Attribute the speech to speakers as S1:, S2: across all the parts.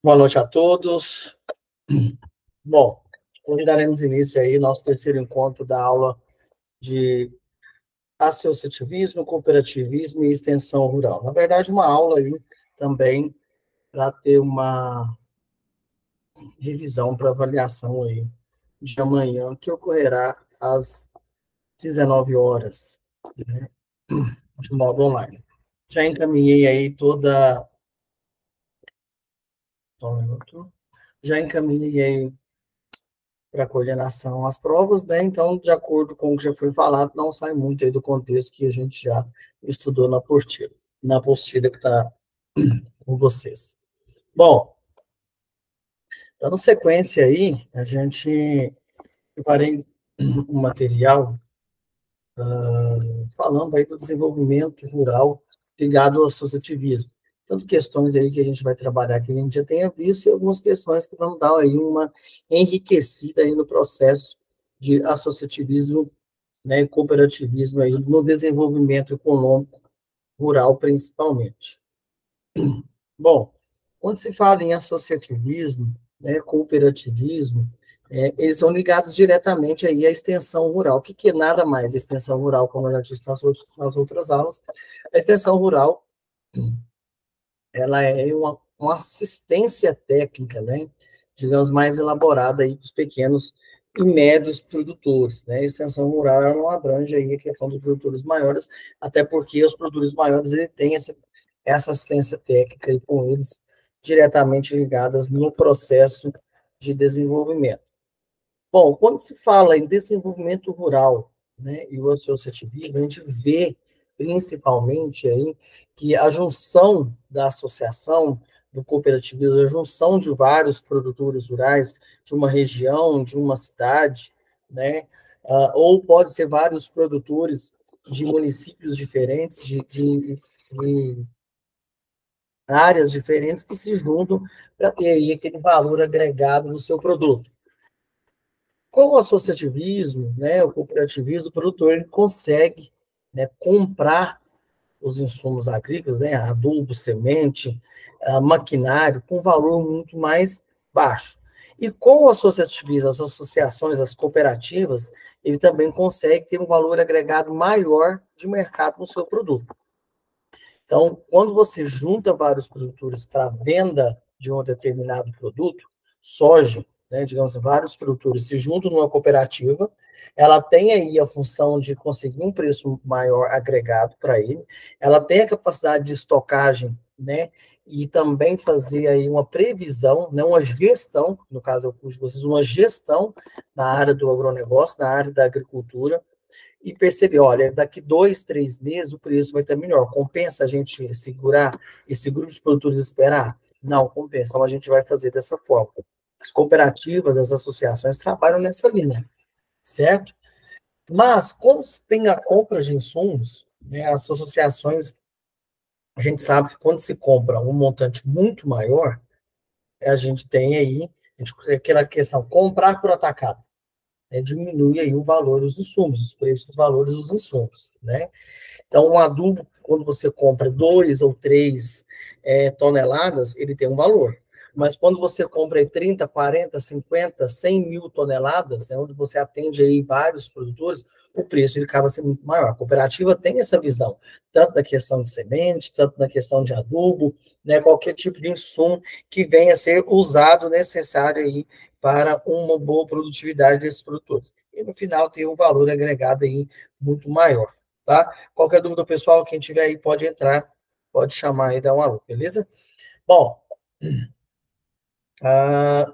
S1: Boa noite a todos. Bom, hoje daremos início aí ao nosso terceiro encontro da aula de associativismo, cooperativismo e extensão rural. Na verdade, uma aula aí também para ter uma revisão para avaliação aí de amanhã, que ocorrerá às 19 horas, né, de modo online. Já encaminhei aí toda... Só um minuto. Já encaminhei aí para coordenação as provas, né? Então, de acordo com o que já foi falado, não sai muito aí do contexto que a gente já estudou na apostila que está com vocês. Bom, dando sequência aí, a gente preparei um material falando aí do desenvolvimento rural ligado ao associativismo. Tanto questões aí que a gente vai trabalhar que a gente já tenha visto e algumas questões que vão dar aí uma enriquecida aí no processo de associativismo, né, e cooperativismo aí no desenvolvimento econômico rural, principalmente. Bom, quando se fala em associativismo, né, cooperativismo, eles são ligados diretamente aí à extensão rural. O que é nada mais extensão rural, como eu já disse nas outras aulas? A extensão rural, ela é uma assistência técnica, né, digamos, mais elaborada aí para os pequenos e médios produtores, né? A extensão rural, ela não abrange aí a questão dos produtores maiores, até porque os produtores maiores, ele têm essa assistência técnica e com eles diretamente ligadas no processo de desenvolvimento. Bom, quando se fala em desenvolvimento rural, né, e o associativismo, a gente vê principalmente aí que a junção da associação, do cooperativismo, a junção de vários produtores rurais de uma região, de uma cidade, né, ou pode ser vários produtores de municípios diferentes, de áreas diferentes que se juntam para ter aí aquele valor agregado no seu produto. Com o associativismo, né, o cooperativismo, o produtor ele consegue, né, comprar os insumos agrícolas, né, adubo, semente, maquinário, com valor muito mais baixo. E com o associativismo, as associações, as cooperativas, ele também consegue ter um valor agregado maior de mercado no seu produto. Então, quando você junta vários produtores para venda de um determinado produto, soja, né, digamos, vários produtores se juntam numa cooperativa, ela tem aí a função de conseguir um preço maior agregado para ele, ela tem a capacidade de estocagem, né, e também fazer aí uma previsão, né, uma gestão, no caso eu puxo vocês, uma gestão na área do agronegócio, na área da agricultura, e perceber, olha, daqui 2, 3 meses o preço vai estar melhor. Compensa a gente segurar esse grupo de produtores e esperar? Não, compensa. Então a gente vai fazer dessa forma. As cooperativas, as associações trabalham nessa linha, certo? Mas, como se tem a compra de insumos, né, as associações, a gente sabe que quando se compra um montante muito maior, a gente tem aí aquela questão, comprar por atacado. Diminui aí o valor dos insumos, os preços dos valores dos insumos, né? Então, um adubo, quando você compra 2 ou 3 toneladas, ele tem um valor. Mas quando você compra 30, 40, 50, 100 mil toneladas, né, onde você atende aí vários produtores, o preço ele acaba sendo muito maior. A cooperativa tem essa visão, tanto na questão de semente, tanto na questão de adubo, né, qualquer tipo de insumo que venha a ser usado, necessário aí para uma boa produtividade desses produtores. E no final tem um valor agregado aí muito maior, tá? Qualquer dúvida, pessoal, quem tiver aí pode entrar, pode chamar e dar um alô, beleza? Bom,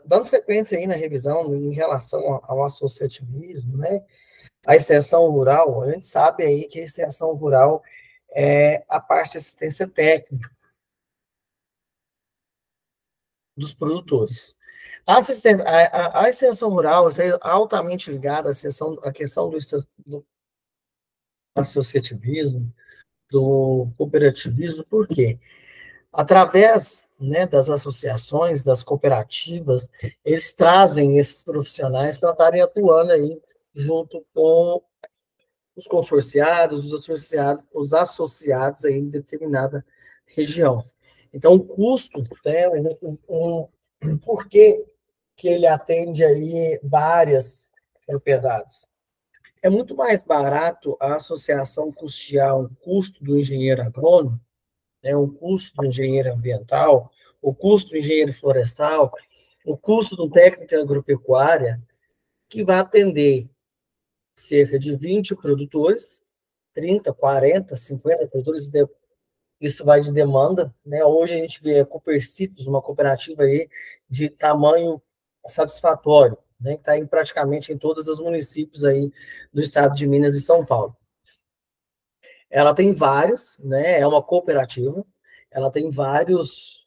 S1: dando sequência aí na revisão em relação ao associativismo, né? A extensão rural, a gente sabe aí que a extensão rural é a parte de assistência técnica dos produtores. A extensão rural é altamente ligada à questão do associativismo, do cooperativismo, por quê? Através, né, das associações, das cooperativas, eles trazem esses profissionais para estarem atuando aí junto com os consorciados, os associados aí em determinada região. Então, o custo, né, por que ele atende aí várias propriedades? É muito mais barato a associação custear o custo do engenheiro agrônomo, né, o custo do engenheiro ambiental, o custo do engenheiro florestal, o custo do técnico em agropecuária, que vai atender cerca de 20 produtores, 30, 40, 50 produtores, isso vai de demanda, né? Hoje a gente vê a Copercitos, uma cooperativa aí de tamanho satisfatório, né? Que está praticamente em todos os municípios aí do estado de Minas e São Paulo. Ela tem vários, né? É uma cooperativa, ela tem vários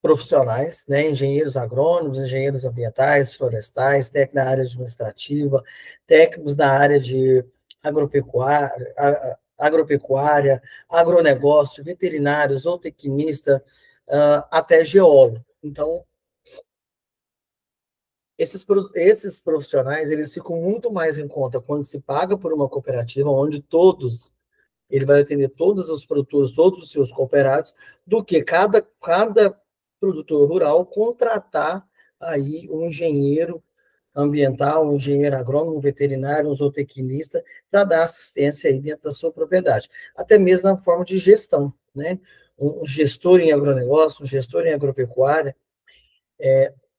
S1: profissionais, né? Engenheiros agrônomos, engenheiros ambientais, florestais, técnicos na área administrativa, técnicos da área de agropecuária, agronegócio, veterinário, zootecnista, até geólogo. Então, esses profissionais, eles ficam muito mais em conta quando se paga por uma cooperativa, onde ele vai atender todos os produtores, todos os seus cooperados, do que cada produtor rural contratar aí um engenheiro ambiental, um engenheiro agrônomo, um veterinário, um zootecnista, para dar assistência aí dentro da sua propriedade. Até mesmo na forma de gestão, né? Um gestor em agronegócio, um gestor em agropecuária,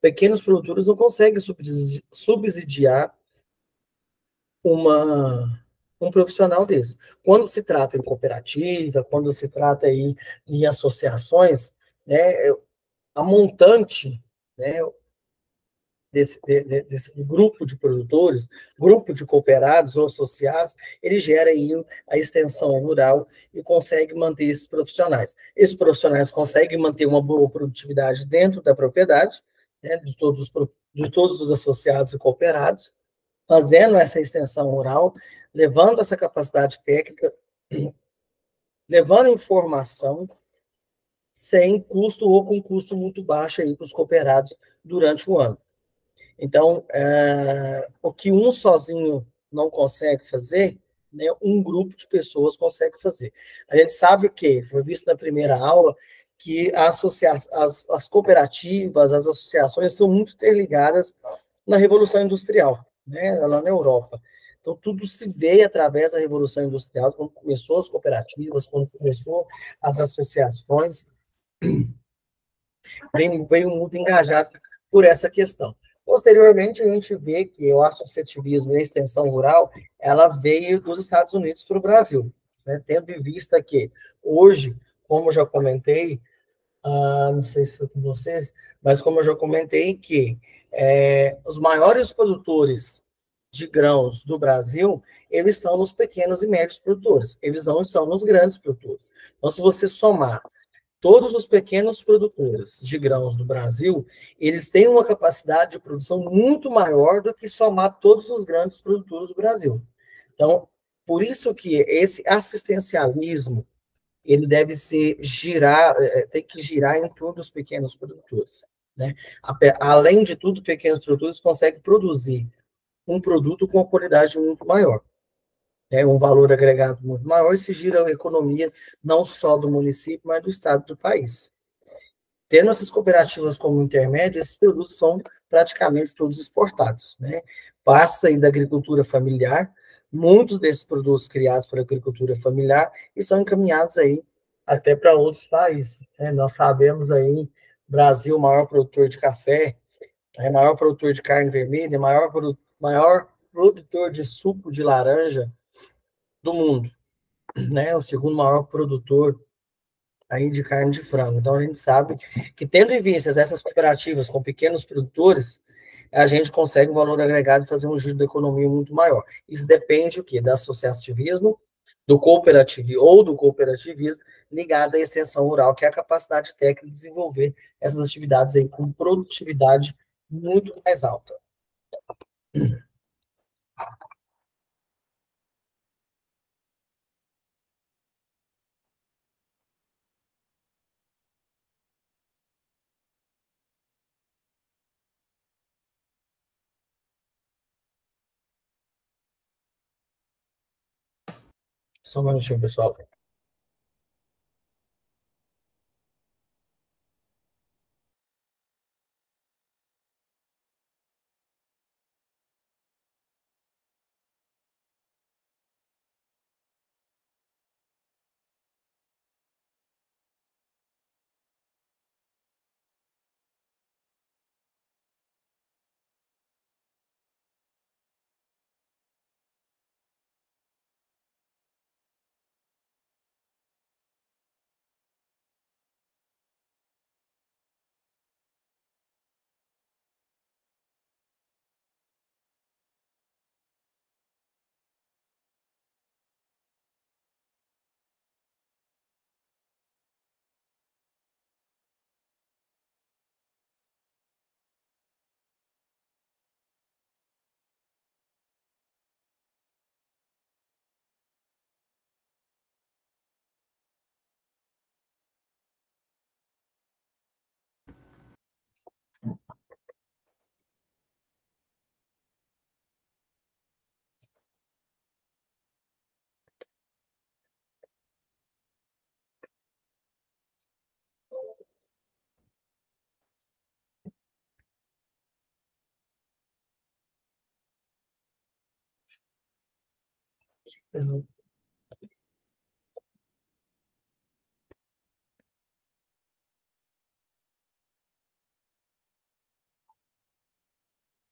S1: pequenos produtores não conseguem subsidiar uma, um profissional desse. Quando se trata em cooperativa, quando se trata aí em associações, né, a montante, né, desse grupo de produtores, grupo de cooperados ou associados, ele gera aí a extensão rural e consegue manter esses profissionais. Esses profissionais conseguem manter uma boa produtividade dentro da propriedade, né, de todos os associados e cooperados, fazendo essa extensão rural, levando essa capacidade técnica, levando informação sem custo ou com custo muito baixo aí para os cooperados durante o ano. Então, o que um sozinho não consegue fazer, né, um grupo de pessoas consegue fazer. A gente sabe o que foi visto na primeira aula, que as cooperativas, as associações são muito interligadas na Revolução Industrial, né, lá na Europa. Então, tudo se veio através da Revolução Industrial, quando começou as cooperativas, quando começou as associações, veio muito engajado por essa questão. Posteriormente, a gente vê que o associativismo e a extensão rural, ela veio dos Estados Unidos para o Brasil, né? Tendo em vista que hoje, como eu já comentei, não sei se foi com vocês, mas como eu já comentei que os maiores produtores de grãos do Brasil, eles estão nos pequenos e médios produtores, eles não estão nos grandes produtores. Então, se você somar todos os pequenos produtores de grãos do Brasil, eles têm uma capacidade de produção muito maior do que somar todos os grandes produtores do Brasil. Então, por isso que esse assistencialismo, ele deve tem que girar em torno dos pequenos produtores, né? Além de tudo, pequenos produtores conseguem produzir um produto com uma qualidade muito maior, um valor agregado muito maior, e se gira a economia não só do município, mas do estado do país. Tendo essas cooperativas como intermédio, esses produtos são praticamente todos exportados, né? Passa aí da agricultura familiar, muitos desses produtos criados para a agricultura familiar e são encaminhados aí até para outros países, né? Nós sabemos aí, Brasil, maior produtor de café, maior produtor de carne vermelha, maior produtor de suco de laranja do mundo, né? O segundo maior produtor aí de carne de frango. Então, a gente sabe que, tendo em vista essas cooperativas com pequenos produtores, a gente consegue um valor agregado e fazer um giro da economia muito maior. Isso depende o quê? Do associativismo, do cooperativismo ou do cooperativismo ligado à extensão rural, que é a capacidade técnica de desenvolver essas atividades aí com produtividade muito mais alta. Só um minutinho, pessoal.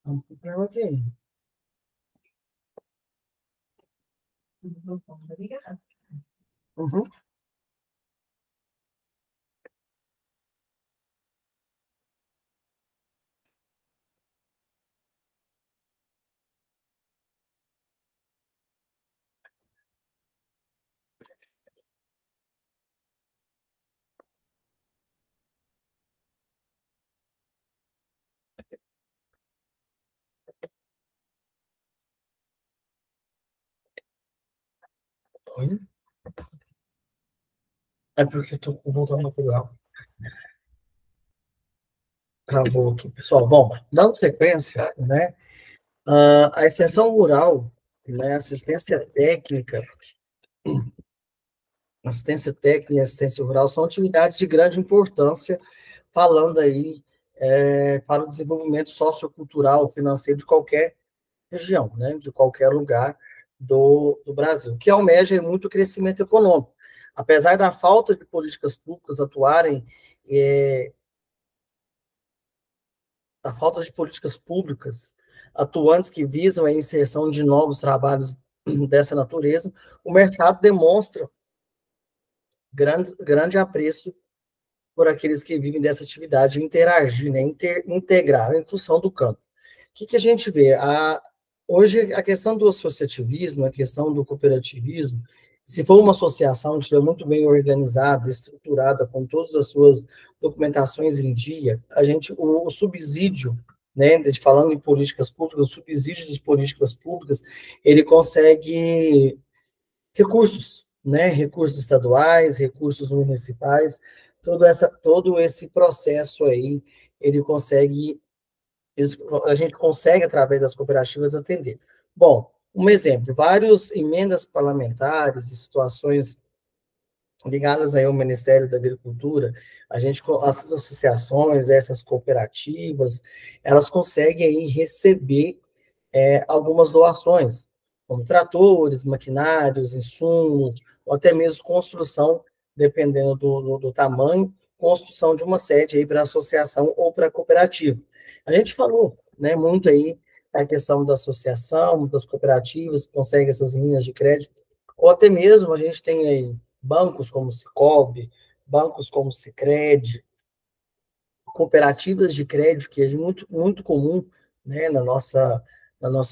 S1: Ok. Uhum. Oi? É porque eu tô voltando ao plural. Travou aqui, pessoal. Bom, dando sequência, né? A extensão rural, né? Assistência técnica e assistência rural são atividades de grande importância, falando aí para o desenvolvimento sociocultural, financeiro de qualquer região, né? De qualquer lugar do Brasil, que almeja muito crescimento econômico. Apesar da falta de políticas públicas atuarem é, a falta de políticas públicas atuantes que visam a inserção de novos trabalhos dessa natureza, o mercado demonstra grande apreço por aqueles que vivem dessa atividade, interagir, né, integrar em função do campo. O que a gente vê? Hoje, a questão do associativismo, a questão do cooperativismo, se for uma associação que estiver muito bem organizada, estruturada, com todas as suas documentações em dia, o subsídio, né, falando em políticas públicas, o subsídio das políticas públicas, ele consegue recursos, né, recursos estaduais, recursos municipais, todo esse processo aí, ele consegue a gente consegue, através das cooperativas, atender. Bom, um exemplo, várias emendas parlamentares e situações ligadas aí ao Ministério da Agricultura, essas associações, essas cooperativas, elas conseguem aí receber algumas doações, como tratores, maquinários, insumos, ou até mesmo construção, dependendo do tamanho, construção de uma sede aí para associação ou para cooperativa. A gente falou, né, muito aí a questão da associação, das cooperativas que conseguem essas linhas de crédito, ou até mesmo a gente tem aí bancos como o Sicob, bancos como o Sicredi, cooperativas de crédito, que é muito comum, né, na nossa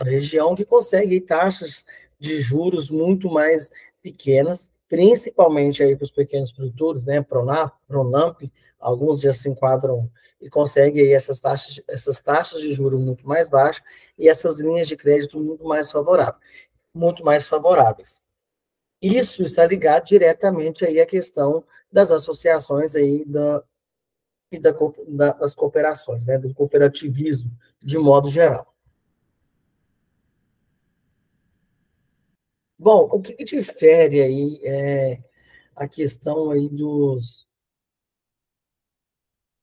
S1: região, que conseguem taxas de juros muito mais pequenas, principalmente aí para os pequenos produtores, né, Pronamp, alguns já se enquadram e conseguem aí essas taxas de juros muito mais baixas e essas linhas de crédito muito mais favoráveis. Isso está ligado diretamente aí à questão das associações aí das cooperações, né, do cooperativismo, de modo geral. Bom, o que difere aí a questão aí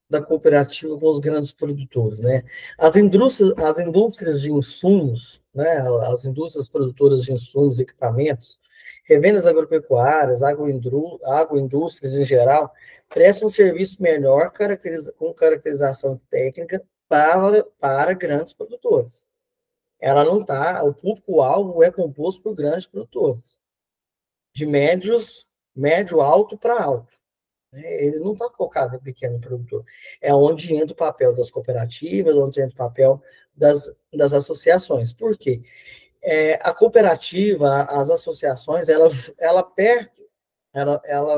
S1: da cooperativa com os grandes produtores, né? As indústrias de insumos, né? As indústrias produtoras de insumos, equipamentos, revendas agropecuárias, agroindústrias em geral, prestam um serviço melhor com caracterização técnica para grandes produtores. Ela não está, o público-alvo é composto por grandes produtores, de médio alto para alto. Ele não está focado em pequeno produtor. É onde entra o papel das cooperativas, onde entra o papel das associações. Por quê? A cooperativa, as associações, ela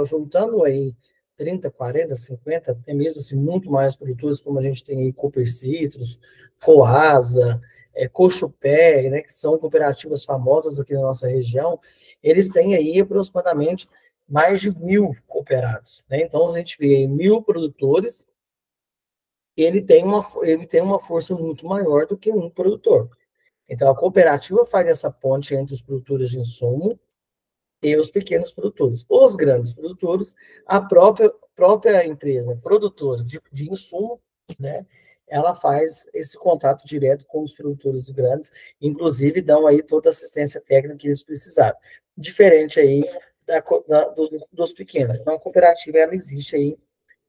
S1: juntando aí 30, 40, 50, até mesmo assim, muito mais produtores, como a gente tem aí Coopercitrus, Coasa, Cochupé, né, que são cooperativas famosas aqui na nossa região, eles têm aí aproximadamente mais de 1.000 cooperados, né? Então, a gente vê aí 1.000 produtores, ele tem uma força muito maior do que um produtor. Então, a cooperativa faz essa ponte entre os produtores de insumo e os pequenos produtores. Os grandes produtores, a própria empresa produtora de insumo, né, ela faz esse contato direto com os produtores grandes, inclusive dão aí toda a assistência técnica que eles precisaram. Diferente aí dos pequenos. Então, a cooperativa, ela existe aí,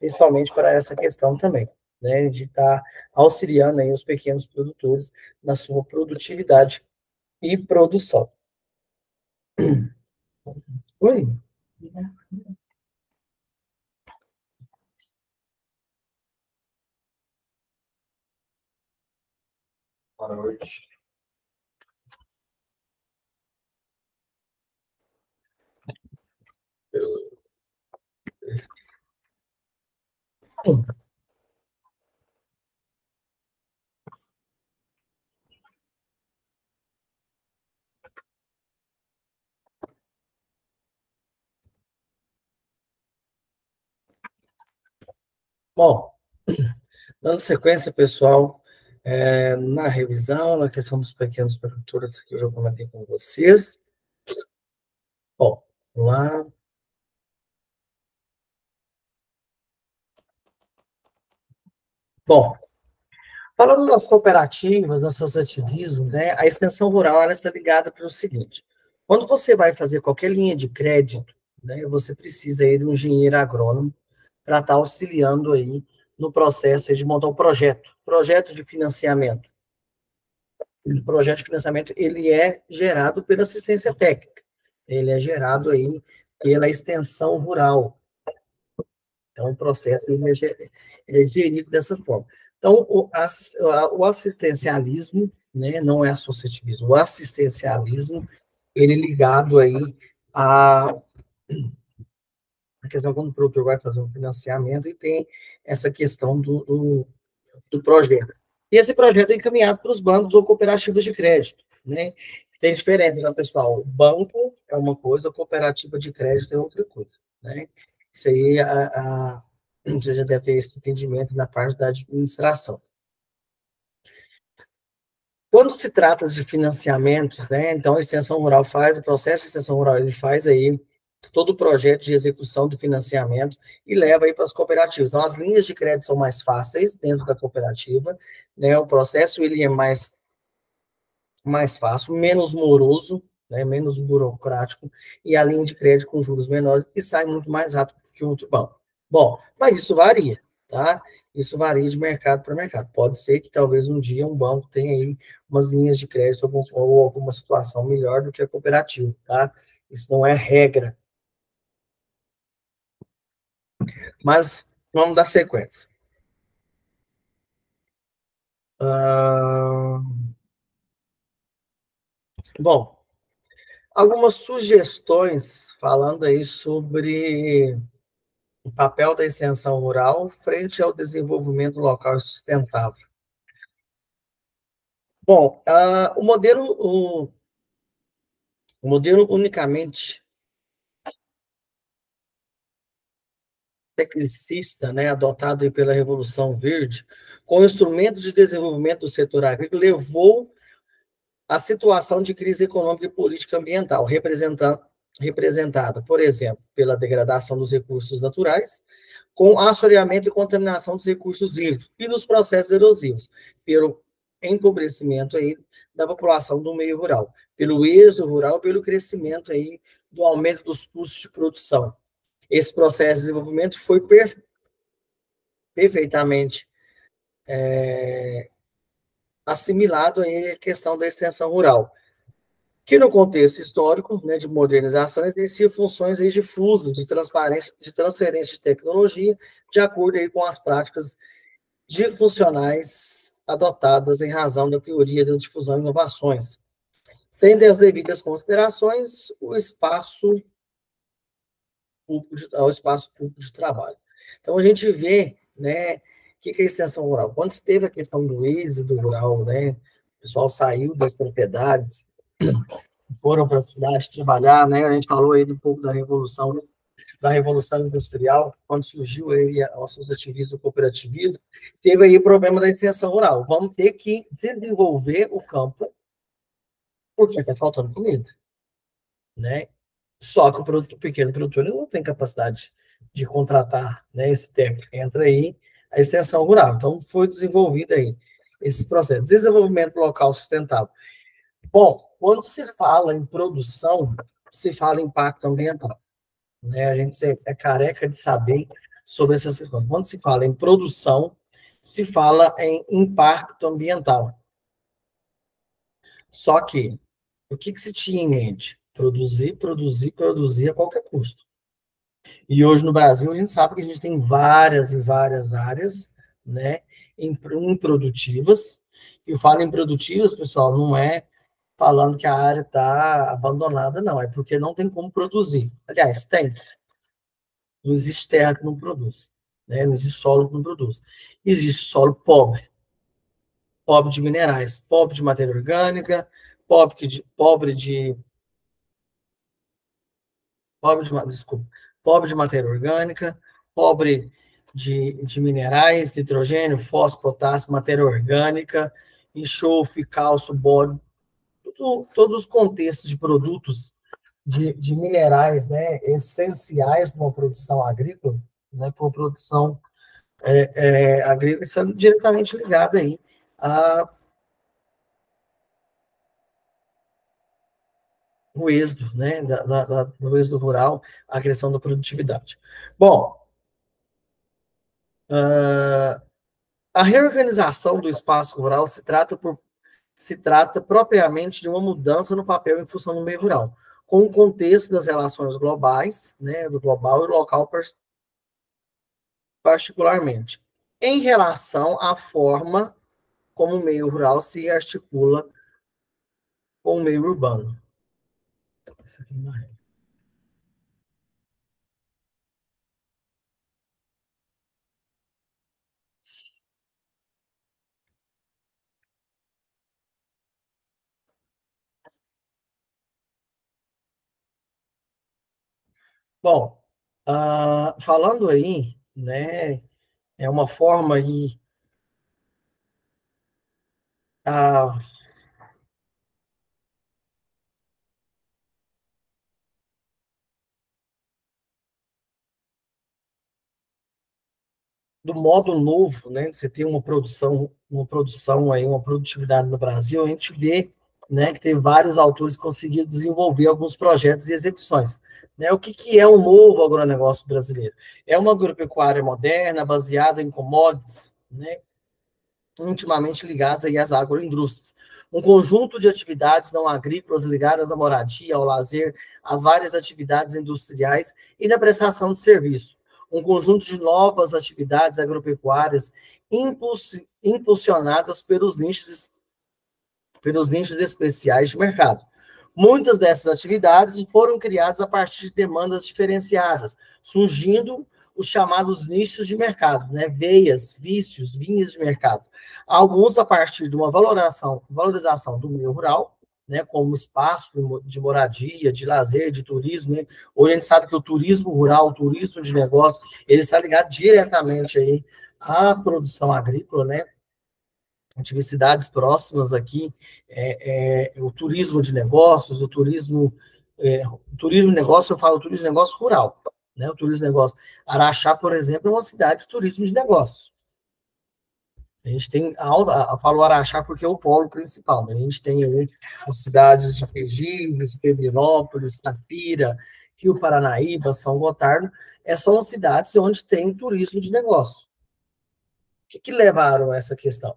S1: principalmente para essa questão também, né, de estar auxiliando aí os pequenos produtores na sua produtividade e produção. Oi? Boa noite. Bom, dando sequência, pessoal, na revisão, na questão dos pequenos produtores que eu já comentei com vocês. Bom, vamos lá. Bom, falando das cooperativas, dos associativismo, né, a extensão rural ela está ligada para o seguinte: quando você vai fazer qualquer linha de crédito, né, você precisa aí de um engenheiro agrônomo para estar auxiliando aí no processo de montar um projeto de financiamento. O projeto de financiamento ele é gerado pela assistência técnica, ele é gerado aí pela extensão rural. Então, o processo ele é gerido dessa forma. Então, o assistencialismo, né, não é associativismo, o assistencialismo, ele ligado aí à questão quando o produtor vai fazer um financiamento e tem essa questão do projeto. E esse projeto é encaminhado para os bancos ou cooperativas de crédito, né? Tem diferença, né, pessoal? O banco é uma coisa, a cooperativa de crédito é outra coisa, né? Isso aí, você já deve ter esse entendimento na parte da administração. Quando se trata de financiamentos, né, então a extensão rural faz, o processo de extensão rural, ele faz aí todo o projeto de execução do financiamento e leva aí para as cooperativas. Então, as linhas de crédito são mais fáceis dentro da cooperativa, né, o processo ele é mais fácil, menos moroso, né, menos burocrático, e a linha de crédito com juros menores e sai muito mais rápido que o outro banco. Bom, mas isso varia, tá? Isso varia de mercado para mercado. Pode ser que talvez um dia um banco tenha aí umas linhas de crédito ou alguma situação melhor do que a cooperativa, tá? Isso não é regra. Mas vamos dar sequência. Ah, bom, algumas sugestões falando aí sobre o papel da extensão rural frente ao desenvolvimento local sustentável. Bom, o modelo unicamente tecnicista, né, adotado pela Revolução Verde, com o instrumento de desenvolvimento do setor agrícola, levou a situação de crise econômica e política ambiental, representada, por exemplo, pela degradação dos recursos naturais, com assoreamento e contaminação dos recursos hídricos e nos processos erosivos, pelo empobrecimento aí da população do meio rural, pelo êxodo rural, pelo crescimento aí do aumento dos custos de produção. Esse processo de desenvolvimento foi perfeitamente assimilado aí à questão da extensão rural, que no contexto histórico, né, de modernização, exercia funções aí difusas de transparência, de transferência de tecnologia, de acordo aí com as práticas de funcionais adotadas em razão da teoria da difusão de inovações. Sem as devidas considerações, o espaço público de trabalho. Então, a gente vê, né, o que é a extensão rural. Quando se teve a questão do êxodo rural, né, o pessoal saiu das propriedades, foram para a cidade trabalhar, né, a gente falou aí um pouco da Revolução Industrial, quando surgiu aí o associativismo, o cooperativismo, teve aí o problema da extensão rural. Vamos ter que desenvolver o campo, porque está faltando comida, né? Só que o pequeno produtor não tem capacidade de contratar, né, esse técnico. Entra aí a extensão rural. Então, foi desenvolvido aí esse processo. Desenvolvimento local sustentável. Bom, quando se fala em produção, se fala em impacto ambiental, né? A gente é careca de saber sobre essas questões. Quando se fala em produção, se fala em impacto ambiental. Só que, o que se tinha em mente? Produzir, produzir, produzir a qualquer custo. E hoje no Brasil a gente sabe que a gente tem várias e várias áreas, né, improdutivas. E eu falo improdutivas, pessoal, não é falando que a área está abandonada, não, é porque não tem como produzir. Aliás, tem. Não existe terra que não produz, né? Não existe solo que não produz. Existe solo pobre, pobre de minerais, pobre de matéria orgânica, pobre de desculpa, pobre de matéria orgânica, pobre de minerais, nitrogênio, fósforo, potássio, matéria orgânica, enxofre, cálcio, boro, todos os contextos de produtos de minerais, né, essenciais para uma produção agrícola, né, para uma produção agrícola, sendo diretamente ligada aí o êxodo, né, do êxodo rural, a questão da produtividade. Bom, a reorganização do espaço rural se trata propriamente de uma mudança no papel em função do meio rural, com o contexto das relações globais, né, do global e local particularmente, em relação à forma como o meio rural se articula com o meio urbano. Isso aqui não é. Bom, falando aí, né, é uma forma aí ah, do modo novo, né, você tem uma produção aí, uma produtividade no Brasil, a gente vê, né, que tem vários autores que conseguiram desenvolver alguns projetos e execuções. Né? O que é o novo agronegócio brasileiro? É uma agropecuária moderna, baseada em commodities, né, intimamente ligados aí às agroindústrias. Um conjunto de atividades não agrícolas ligadas à moradia, ao lazer, às várias atividades industriais e na prestação de serviço. Um conjunto de novas atividades agropecuárias impulsionadas pelos nichos especiais de mercado. Muitas dessas atividades foram criadas a partir de demandas diferenciadas, surgindo os chamados nichos de mercado, né? Veias, vícios, vinhas de mercado. Alguns a partir de uma valorização do meio rural, né, como espaço de moradia, de lazer, de turismo. Né? Hoje a gente sabe que o turismo rural, o turismo de negócio, ele está ligado diretamente aí à produção agrícola, né? tive cidades próximas aqui, o turismo de negócios, o turismo de negócio, eu falo turismo de negócio rural, né? O turismo de negócio. Araxá, por exemplo, é uma cidade de turismo de negócios. A gente tem, eu falo Araxá porque é o polo principal, né? A gente tem aí as cidades de Perdizes, Pedrinópolis, Tapira, Rio Paranaíba, São Gotardo, são as cidades onde tem turismo de negócio. O que levaram a essa questão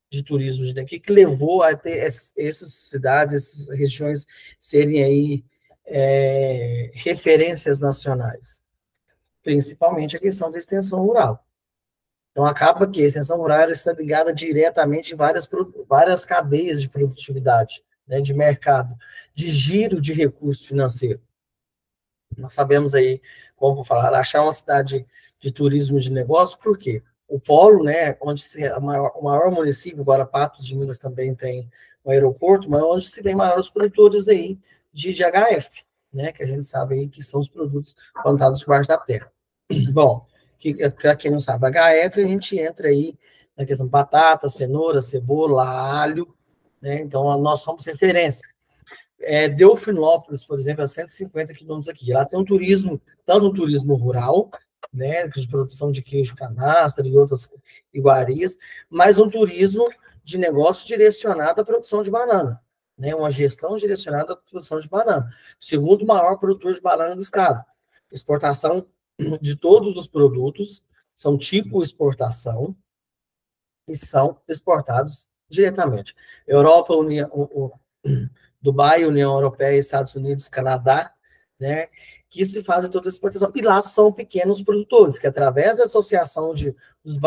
S1: de turismo de negócio? O que levou a ter essas cidades, essas regiões serem aí referências nacionais? Principalmente a questão da extensão rural. Então, acaba que a extensão rural está ligada diretamente em várias cadeias de produtividade, né, de mercado, de giro de recurso financeiro. Nós sabemos aí, como vou falar, achar uma cidade de turismo de negócio, por quê? O polo, né, onde o maior município, agora Patos de Minas também tem um aeroporto, mas onde se tem maiores produtores aí de HF, né, que a gente sabe aí que são os produtos plantados debaixo da terra. Bom, para quem não sabe, HF, a gente entra aí na questão de batata, cenoura, cebola, alho, né? Então, nós somos referência. Delfinópolis, por exemplo, a 150 quilômetros aqui. Lá tem um turismo, tanto um turismo rural, né, de produção de queijo canastra e outras iguarias, mas um turismo de negócio direcionado à produção de banana, né, uma gestão direcionada à produção de banana. Segundo maior produtor de banana do estado. Exportação de todos os produtos são tipo exportação e são exportados diretamente. Europa, Dubai, União Europeia, Estados Unidos, Canadá, né, que se fazem toda essa exportação. E lá são pequenos produtores, que através da associação dos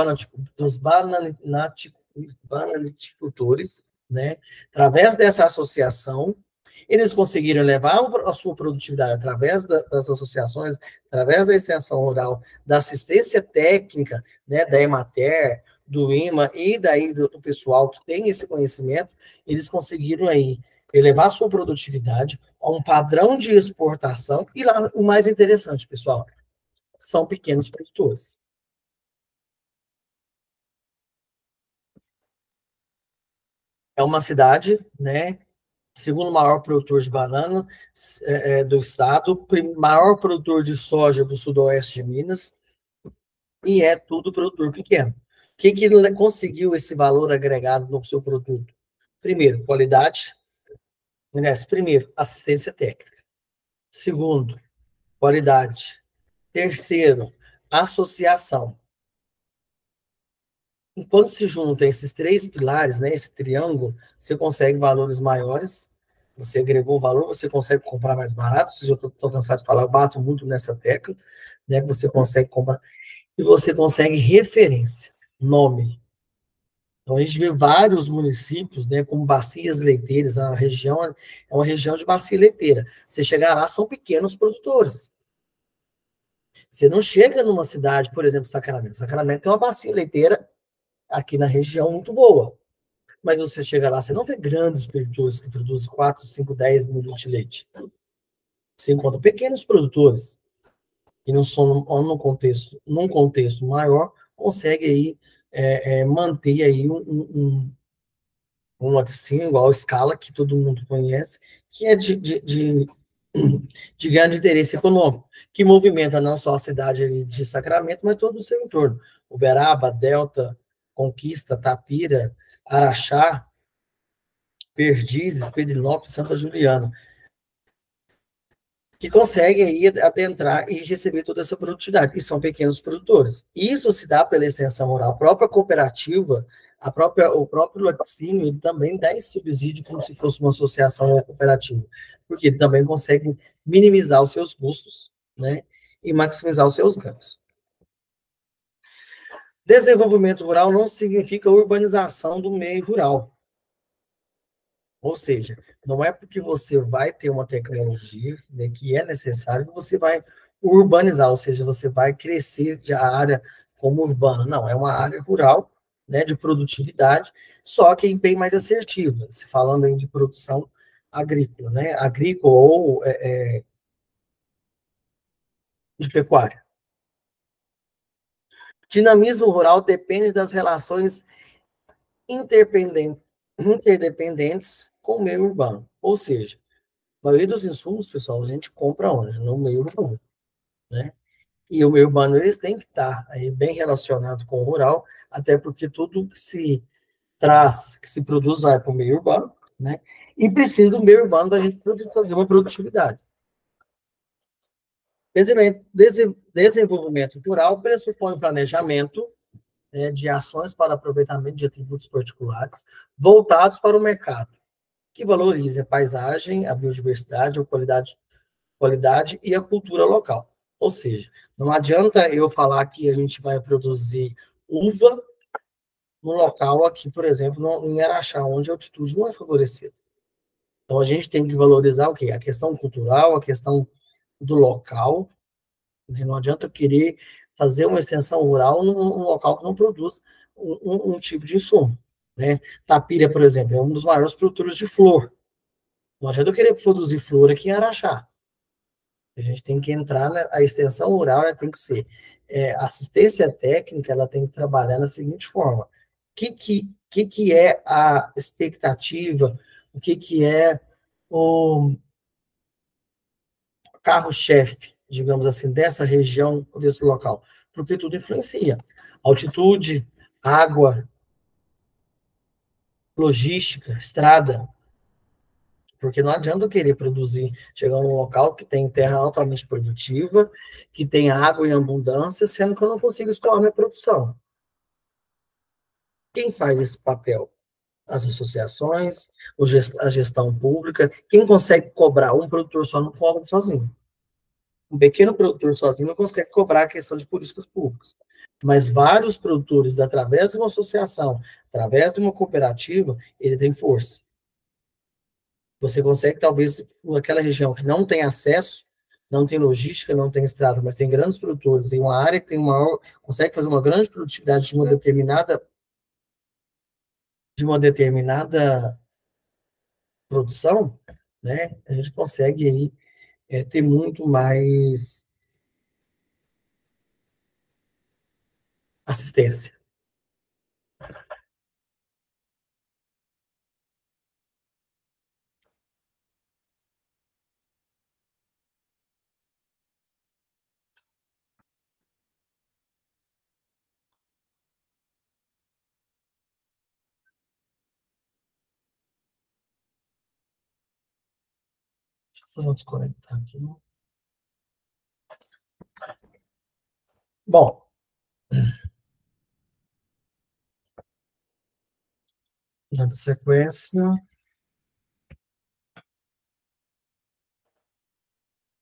S1: bananiticultores, né, através dessa associação, eles conseguiram levar a sua produtividade através das associações, através da extensão rural, da assistência técnica, né, da Emater, do IMA e daí do pessoal que tem esse conhecimento, eles conseguiram aí elevar a sua produtividade a um padrão de exportação, e lá o mais interessante, pessoal, são pequenos produtores. É uma cidade, né, segundo maior produtor de banana do estado, maior produtor de soja do sudoeste de Minas, e é tudo produtor pequeno. O que ele conseguiu esse valor agregado no seu produto? Primeiro, qualidade. Primeiro, assistência técnica. Segundo, qualidade. Terceiro, associação. E quando se juntam esses três pilares, né, esse triângulo, você consegue valores maiores, você agregou valor, você consegue comprar mais barato, eu estou cansado de falar, eu bato muito nessa tecla, né, que você consegue comprar, e você consegue referência, nome. Então, a gente vê vários municípios, né, como bacias leiteiras, a região é uma região de bacia leiteira. Você chegar lá, são pequenos produtores. Você não chega numa cidade, por exemplo, Sacramento. Sacramento tem uma bacia leiteira aqui na região muito boa. Mas você chega lá, você não vê grandes produtores que produzem 4, 5, 10 mil litros de leite. Você encontra pequenos produtores que não são num contexto maior, consegue aí manter aí um laticínio igual a escala, que todo mundo conhece, que é de grande interesse econômico, que movimenta não só a cidade de Sacramento, mas todo o seu entorno. Uberaba, Delta, Conquista, Tapira, Araxá, Perdizes, Pedrinópolis, Santa Juliana, que conseguem aí adentrar e receber toda essa produtividade, e são pequenos produtores. Isso se dá pela extensão rural. A própria cooperativa, o próprio laticínio, ele também dá esse subsídio como se fosse uma associação cooperativa, porque ele também consegue minimizar os seus custos, né, e maximizar os seus ganhos. Desenvolvimento rural não significa urbanização do meio rural. Ou seja, não é porque você vai ter uma tecnologia, né, que é necessário que você vai urbanizar, ou seja, você vai crescer a área como urbana. Não, é uma área rural, né, de produtividade, só que bem mais assertiva, se falando aí de produção agrícola, né, agrícola ou de pecuária. Dinamismo rural depende das relações interdependentes com o meio urbano. Ou seja, a maioria dos insumos, pessoal, a gente compra onde? No meio urbano, né? E o meio urbano, eles têm que estar aí bem relacionado com o rural, até porque tudo que se traz, que se produz vai para o meio urbano, né? E precisa do meio urbano para a gente fazer uma produtividade. Desenvolvimento rural pressupõe planejamento, né, de ações para aproveitamento de atributos particulares voltados para o mercado, que valorize a paisagem, a biodiversidade, a qualidade e a cultura local. Ou seja, não adianta eu falar que a gente vai produzir uva no local aqui, por exemplo, em Araxá, onde a altitude não é favorecida. Então, a gente tem que valorizar o quê? A questão cultural, a questão do local. Não adianta eu querer fazer uma extensão rural num local que não produz um tipo de insumo. Né? Tapira, por exemplo, é um dos maiores produtores de flor. Não adianta eu querer produzir flor aqui em Araxá. A gente tem que entrar a extensão rural, ela tem que ser assistência técnica, ela tem que trabalhar da seguinte forma: que é a expectativa, o que é o carro-chefe, digamos assim, dessa região, desse local? Porque tudo influencia. Altitude, água, logística, estrada. Porque não adianta eu querer produzir, chegar num local que tem terra altamente produtiva, que tem água em abundância, sendo que eu não consigo escoar minha produção. Quem faz esse papel? As associações, a gestão pública. Quem consegue cobrar? Um produtor só não cobra sozinho. Um pequeno produtor sozinho não consegue cobrar a questão de políticas públicas. Mas vários produtores, através de uma associação, através de uma cooperativa, ele tem força. Você consegue, talvez, naquela região que não tem acesso, não tem logística, não tem estrada, mas tem grandes produtores, em uma área que tem consegue fazer uma grande produtividade de uma determinada produção, né? A gente consegue aí ter muito mais assistência. Deixa eu fazer um desconectar aqui. Bom, dando sequência,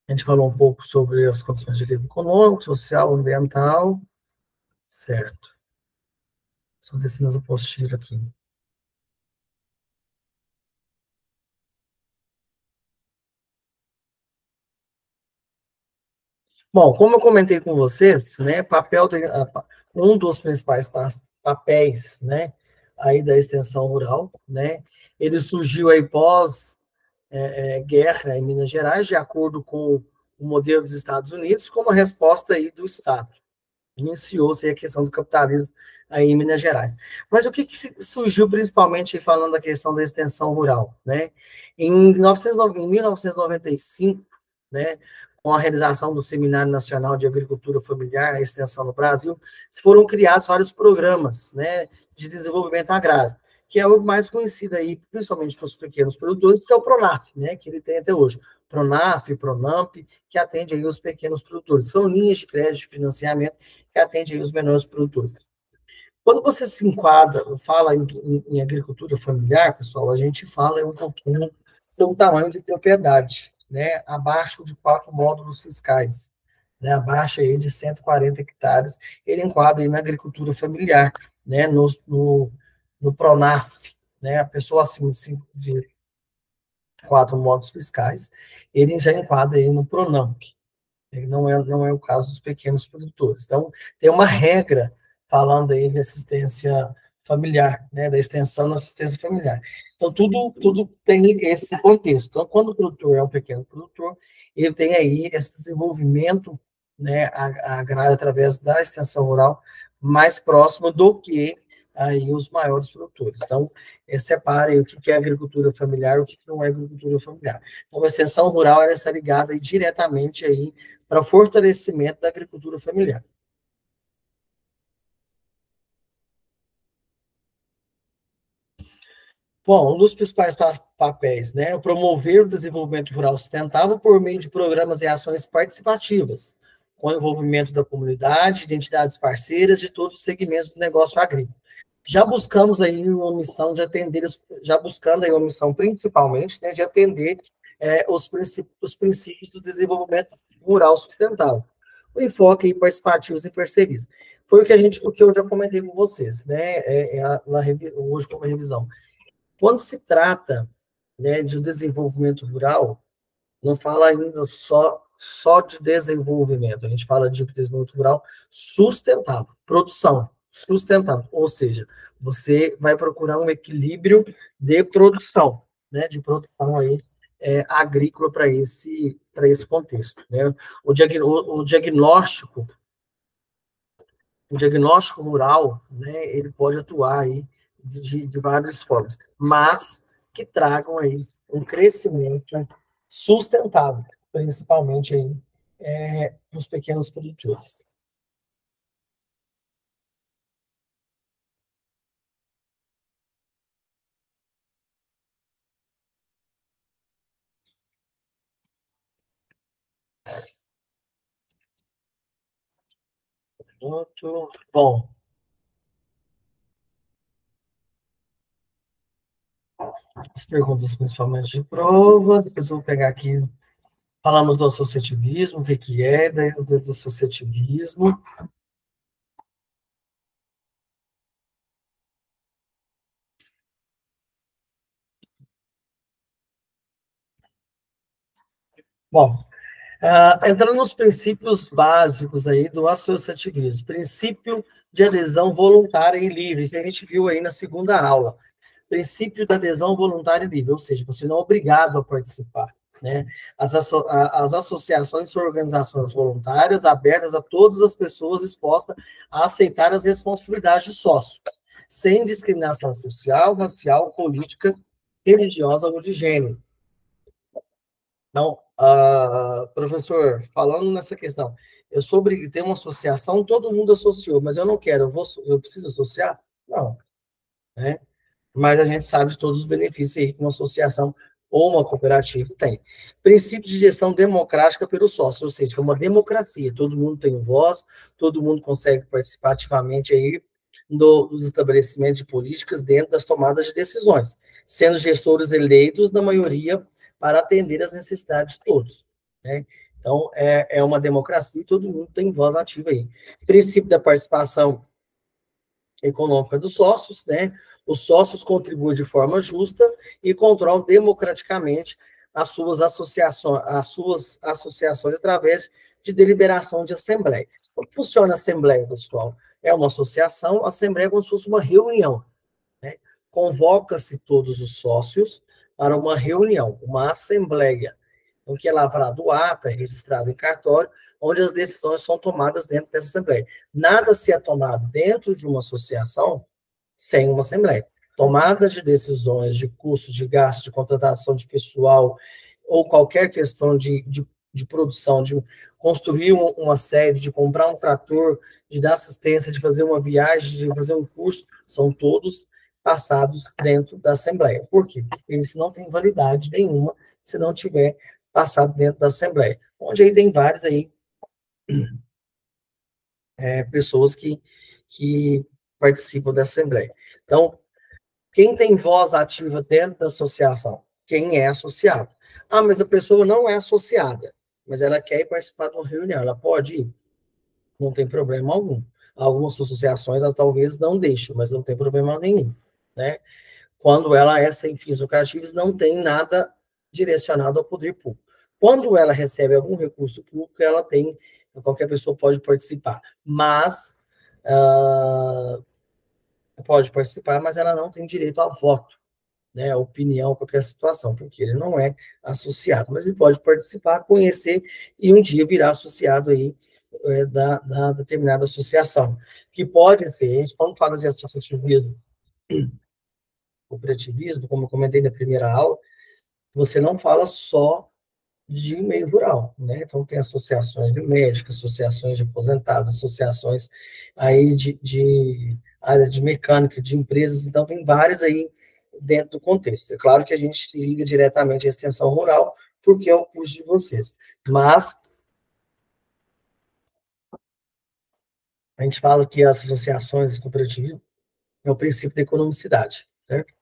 S1: a gente falou um pouco sobre as condições de vida econômico, social, ambiental, certo. Só descendo as apostilas aqui. Bom, como eu comentei com vocês, né, um dos principais papéis, né, aí da extensão rural, né, ele surgiu aí pós guerra em Minas Gerais, de acordo com o modelo dos Estados Unidos, como resposta aí do Estado. Iniciou-se a questão do capitalismo aí em Minas Gerais. Mas o que surgiu principalmente falando da questão da extensão rural, né? Em 1995, né, com a realização do Seminário Nacional de Agricultura Familiar e Extensão no Brasil, foram criados vários programas, né, de desenvolvimento agrário, que é o mais conhecido aí, principalmente para os pequenos produtores, que é o Pronaf, né, que ele tem até hoje. Pronaf, Pronamp, que atende aí os pequenos produtores. São linhas de crédito de financiamento que atende aí os menores produtores. Quando você se enquadra, fala em agricultura familiar, pessoal, a gente fala um pouquinho sobre o tamanho de propriedade, né? Abaixo de 4 módulos fiscais, né? Abaixo aí de 140 hectares, ele enquadra aí na agricultura familiar, né? No Pronaf, né? A pessoa acima de 4 módulos fiscais, ele já enquadra aí no Pronamp. Não é o caso dos pequenos produtores. Então, tem uma regra falando aí de assistência familiar, né, da extensão da assistência familiar. Então, tudo tem esse contexto. Então, quando o produtor é um pequeno produtor, ele tem aí esse desenvolvimento, né, agrário através da extensão rural mais próximo do que aí os maiores produtores. Então, separe o que é agricultura familiar e o que não é agricultura familiar. Então, a extensão rural ela está ligada aí, diretamente aí para o fortalecimento da agricultura familiar. Bom, um dos principais papéis, né, é promover o desenvolvimento rural sustentável por meio de programas e ações participativas, com o envolvimento da comunidade, de entidades parceiras de todos os segmentos do negócio agrícola. Já buscamos aí uma missão de atender, já buscando aí uma missão principalmente, né, de atender os princípios do desenvolvimento rural sustentável. O enfoque em participativos e parcerias. Foi o que eu já comentei com vocês, né, hoje como revisão. Quando se trata, né, de um desenvolvimento rural, não fala ainda só de desenvolvimento, a gente fala de desenvolvimento rural sustentável, produção sustentável, ou seja, você vai procurar um equilíbrio de produção, né, de produção aí, agrícola para esse contexto, né? O diagnóstico o diagnóstico rural, né, ele pode atuar aí de várias formas, mas que tragam aí um crescimento sustentável, principalmente aí nos pequenos produtores. Muito bom. As perguntas principalmente de prova, depois eu vou pegar aqui, falamos do associativismo, o que que é do associativismo. Bom, entrando nos princípios básicos aí do associativismo, princípio de adesão voluntária e livre, isso a gente viu aí na segunda aula. Princípio da adesão voluntária e livre, ou seja, você não é obrigado a participar, né? As associações são organizações voluntárias, abertas a todas as pessoas expostas a aceitar as responsabilidades de sócio, sem discriminação social, racial, política, religiosa ou de gênero. Então, professor, falando nessa questão, eu sobre ter uma associação, todo mundo associou, mas eu não quero, eu preciso associar? Não, né? Mas a gente sabe de todos os benefícios aí que uma associação ou uma cooperativa tem. Princípio de gestão democrática pelo sócio, ou seja, é uma democracia, todo mundo tem voz, todo mundo consegue participar ativamente aí dos estabelecimentos de políticas dentro das tomadas de decisões, sendo gestores eleitos na maioria para atender às necessidades de todos, né? Então, é uma democracia e todo mundo tem voz ativa aí. Princípio da participação econômica dos sócios, né? Os sócios contribuem de forma justa e controlam democraticamente as suas associações através de deliberação de assembleia. Como funciona a assembleia, pessoal? É uma associação, a assembleia é como se fosse uma reunião, né? Convoca-se todos os sócios para uma reunião, uma assembleia, em que é lavrado o ato, é registrado em cartório, onde as decisões são tomadas dentro dessa assembleia. Nada se é tomado dentro de uma associação sem uma assembleia. Tomada de decisões de custo, de gasto, de contratação de pessoal, ou qualquer questão de produção, de construir uma sede, de comprar um trator, de dar assistência, de fazer uma viagem, de fazer um curso, são todos passados dentro da Assembleia. Por quê? Porque eles não têm validade nenhuma se não tiver passado dentro da Assembleia. Onde aí tem várias aí, pessoas que participam da Assembleia. Então, quem tem voz ativa dentro da associação? Quem é associado. Ah, mas a pessoa não é associada, mas ela quer participar de uma reunião, ela pode ir, não tem problema algum. Algumas associações, elas talvez não deixem, mas não tem problema nenhum, né? Quando ela é sem fins lucrativos, não tem nada direcionado ao poder público. Quando ela recebe algum recurso público, ela tem, qualquer pessoa pode participar, mas pode participar, mas ela não tem direito a voto, né, opinião, qualquer situação, porque ele não é associado, mas ele pode participar, conhecer e um dia virar associado aí da determinada associação, que pode ser, a gente, quando fala de associativismo, cooperativismo, como eu comentei na primeira aula, você não fala só de meio rural, né? Então, tem associações de médicos, associações de aposentados, associações aí de área de mecânica, de empresas, então tem várias aí dentro do contexto. É claro que a gente liga diretamente à extensão rural, porque é o curso de vocês. Mas a gente fala que as associações cooperativas é o princípio da economicidade, certo?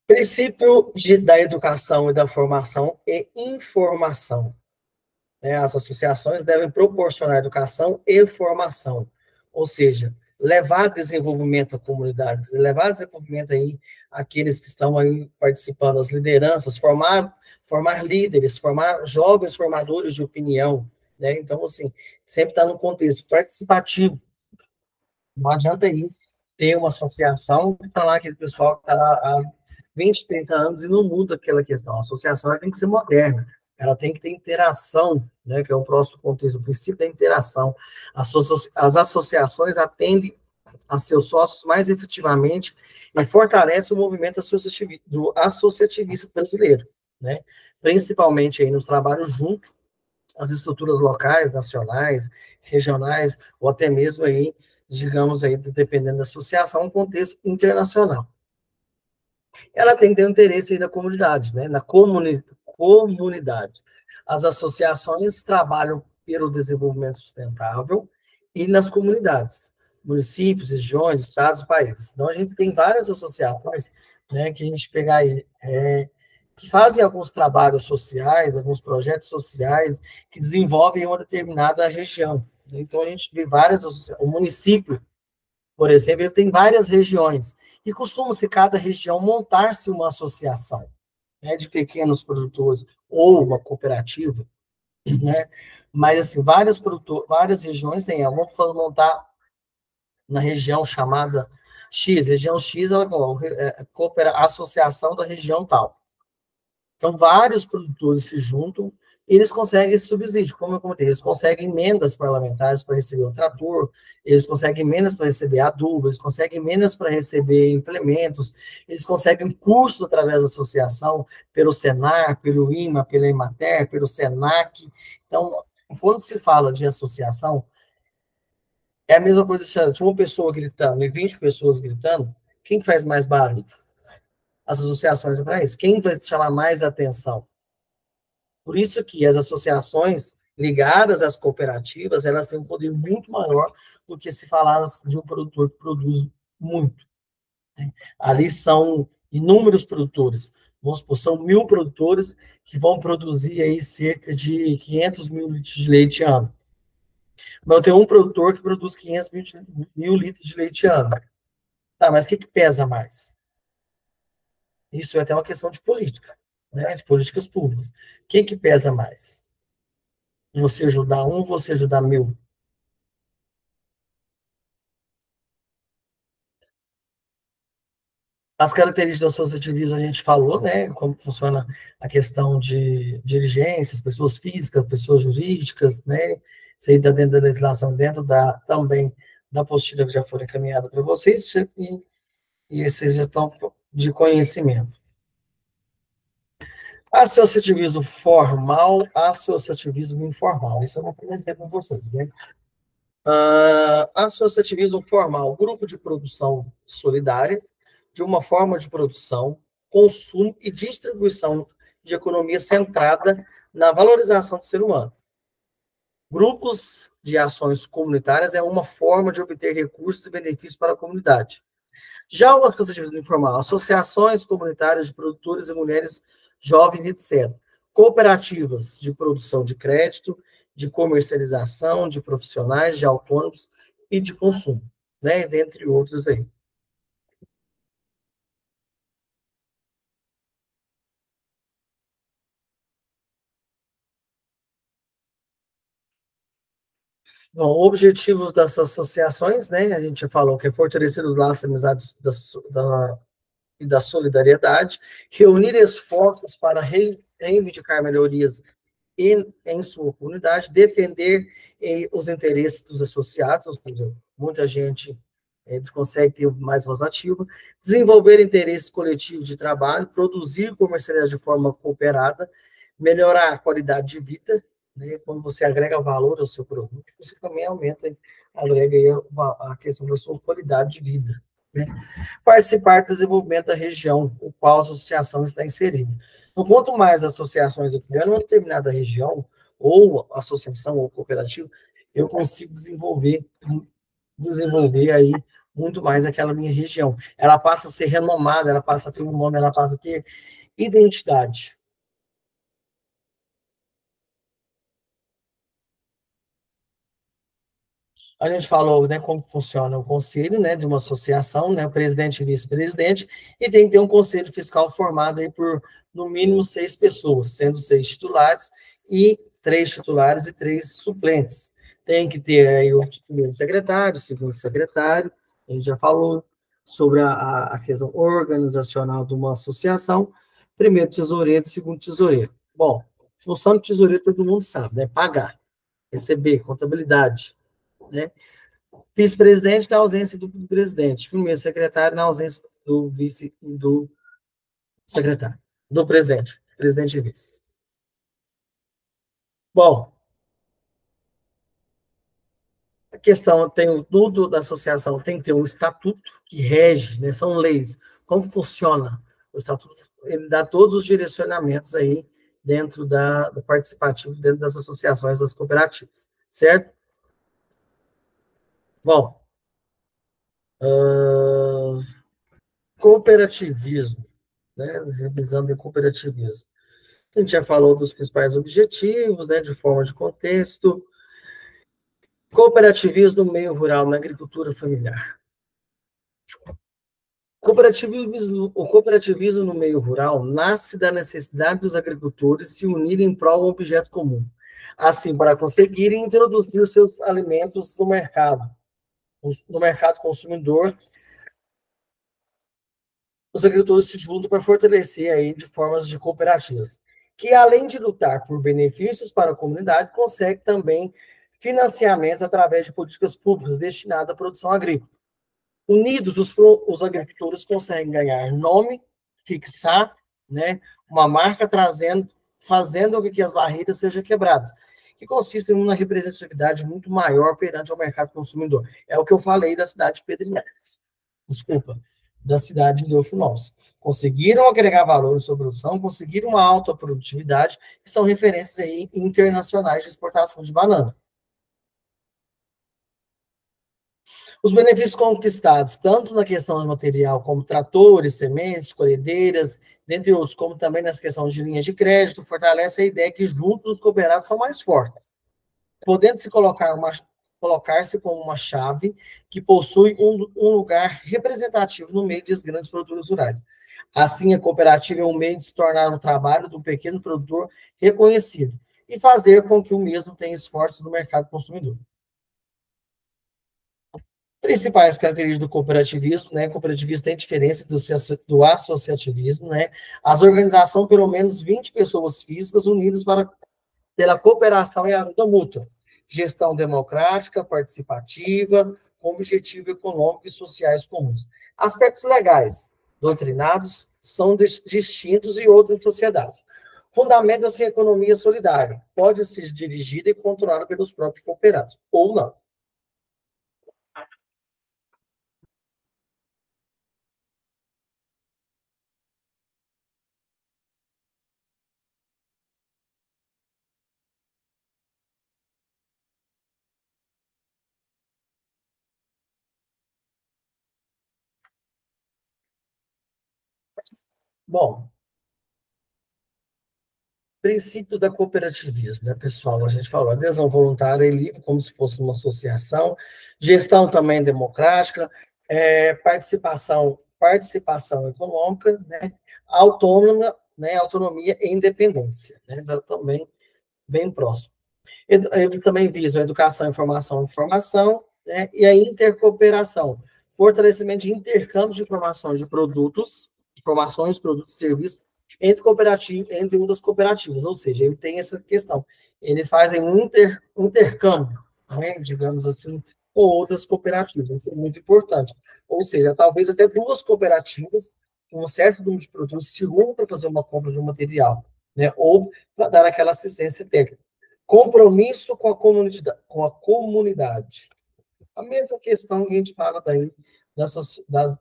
S1: Princípio da educação e da formação e informação. Né? As associações devem proporcionar educação e formação, ou seja, levar desenvolvimento a comunidades, levar desenvolvimento aí àqueles que estão aí participando, as lideranças, formar líderes, formar jovens formadores de opinião, né? Então, assim, sempre está no contexto participativo. Não adianta aí ter uma associação que está lá, aquele pessoal que está lá há 20, 30 anos e não muda aquela questão. A associação tem que ser moderna, ela tem que ter interação, né, que é o próximo contexto, o princípio da interação. As associações atendem a seus sócios mais efetivamente e fortalece o movimento do associativista brasileiro, né? Principalmente aí nos trabalhos junto às estruturas locais, nacionais, regionais, ou até mesmo aí, digamos aí, dependendo da associação, um contexto internacional. Ela tem que ter um interesse aí da comunidade, né? Na comunidade. As associações trabalham pelo desenvolvimento sustentável e nas comunidades, municípios, regiões, estados, países. Então, a gente tem várias associações, né, que a gente pegar aí, que fazem alguns trabalhos sociais, alguns projetos sociais que desenvolvem uma determinada região. Então, a gente vê várias associações. O município, por exemplo, ele tem várias regiões, e costuma-se cada região montar-se uma associação, né, de pequenos produtores, ou uma cooperativa, né? Mas, assim, várias regiões têm, vamos montar na região chamada X, região X a associação da região tal. Então, vários produtores se juntam e eles conseguem esse subsídio, como eu comentei, eles conseguem emendas parlamentares para receber o trator, eles conseguem emendas para receber adubo, eles conseguem emendas para receber implementos, eles conseguem custos através da associação, pelo Senar, pelo IMA, pela Emater, pelo Senac. Então, quando se fala de associação, é a mesma coisa se uma pessoa gritando e 20 pessoas gritando, quem faz mais barulho? As associações é para isso. Quem vai chamar mais atenção? Por isso que as associações ligadas às cooperativas, elas têm um poder muito maior do que se falar de um produtor que produz muito. Né? Ali são inúmeros produtores. Vamos supor, são 1.000 produtores que vão produzir aí cerca de 500 mil litros de leite ano. Mas eu tenho um produtor que produz 500 mil litros de leite ano. Tá, mas o que pesa mais? Isso é até uma questão de política, né? De políticas públicas. O que pesa mais? Você ajudar um, você ajudar 1.000? As características do associativismo a gente falou, né? Como funciona a questão de diligências, pessoas físicas, pessoas jurídicas, né? Isso aí está dentro da legislação, dentro também da apostila que já foi encaminhada para vocês, e esses já estão de conhecimento. Associativismo formal, associativismo informal. Isso eu não vou dizer com vocês, né? Associativismo formal, grupo de produção solidária, de uma forma de produção, consumo e distribuição de economia centrada na valorização do ser humano. Grupos de ações comunitárias é uma forma de obter recursos e benefícios para a comunidade. Já o associativismo informal, associações comunitárias de produtores e mulheres jovens, etc. Cooperativas de produção de crédito, de comercialização, de profissionais, de autônomos e de consumo, né? Dentre outros aí. Bom, objetivos das associações, né? A gente já falou que é fortalecer os laços amizades e da solidariedade, reunir esforços para reivindicar melhorias em sua comunidade, defender os interesses dos associados, ou seja, muita gente consegue ter mais voz ativa, desenvolver interesses coletivos de trabalho, produzir e comercializar de forma cooperada, melhorar a qualidade de vida, né? Quando você agrega valor ao seu produto, você também aumenta, agrega aí a questão da sua qualidade de vida, né? Participar do desenvolvimento da região, o qual a associação está inserida. Então, quanto mais associações eu tiver numa determinada região, ou associação, ou cooperativa, eu consigo desenvolver aí muito mais aquela minha região. Ela passa a ser renomada, ela passa a ter um nome, ela passa a ter identidade. A gente falou, né, como funciona o conselho, né, de uma associação, né, o presidente e vice-presidente, e tem que ter um conselho fiscal formado aí por, no mínimo, 6 pessoas, sendo 6 titulares e 3 titulares e 3 suplentes. Tem que ter aí o primeiro secretário, o segundo secretário, a gente já falou sobre a questão organizacional de uma associação, primeiro tesoureiro e segundo tesoureiro. Bom, função do tesoureiro todo mundo sabe, né, pagar, receber, contabilidade, né? Vice-presidente na ausência do presidente. Primeiro secretário na ausência do vice e do secretário. Do presidente. Presidente e vice. Bom, a questão tem tudo da associação tem que ter um estatuto que rege, né? São leis. Como funciona o estatuto? Ele dá todos os direcionamentos aí dentro do participativo, dentro das associações, das cooperativas, certo? Bom, cooperativismo, né? Revisando o cooperativismo. A gente já falou dos principais objetivos, né, de forma de contexto. Cooperativismo no meio rural, na agricultura familiar. O cooperativismo no meio rural nasce da necessidade dos agricultores se unirem em prol de um objeto comum, assim, para conseguirem introduzir os seus alimentos no mercado consumidor. Os agricultores se juntam para fortalecer aí de formas de cooperativas, que além de lutar por benefícios para a comunidade, consegue também financiamentos através de políticas públicas destinadas à produção agrícola. Unidos, os agricultores conseguem ganhar nome, fixar, né, uma marca fazendo com que as barreiras sejam quebradas, que consiste em uma representatividade muito maior perante o mercado consumidor. É o que eu falei da cidade de Pedrinhas. Desculpa, da cidade de Delfinópolis. Conseguiram agregar valor à sua produção, conseguiram uma alta produtividade, que são referências aí internacionais de exportação de banana. Os benefícios conquistados, tanto na questão de material, como tratores, sementes, colhedeiras, dentre outros, como também nas questões de linhas de crédito, fortalece a ideia que juntos os cooperados são mais fortes, podendo se colocar-se como uma chave que possui um lugar representativo no meio dos grandes produtores rurais. Assim, a cooperativa é um meio de se tornar o trabalho do pequeno produtor reconhecido e fazer com que o mesmo tenha esforços no mercado consumidor. Principais características do cooperativismo, né? O cooperativismo tem diferença do associativismo, né? As organizações, pelo menos 20 pessoas físicas unidas pela cooperação e ajuda mútua. Gestão democrática, participativa, com objetivo econômico e sociais comuns. Aspectos legais, doutrinados, são distintos e outras sociedades. Fundamento-se em economia solidária. Pode ser dirigida e controlada pelos próprios cooperados, ou não. Bom, princípios da cooperativismo, né, pessoal? A gente falou adesão voluntária e livre, como se fosse uma associação, gestão também democrática, participação econômica, né, autônoma, né, autonomia e independência, né, também bem próximo. Ele também visa a educação, informação, né, e a intercooperação, fortalecimento de intercâmbio de informações, produtos e serviços, entre uma das cooperativas, ou seja, ele tem essa questão. Eles fazem um intercâmbio, né, digamos assim, com outras cooperativas, isso é muito importante. Ou seja, talvez até duas cooperativas, com um certo número de produtos, se unam para fazer uma compra de um material, né, ou para dar aquela assistência técnica. Compromisso com a comunidade, com a comunidade. A mesma questão que a gente fala daí das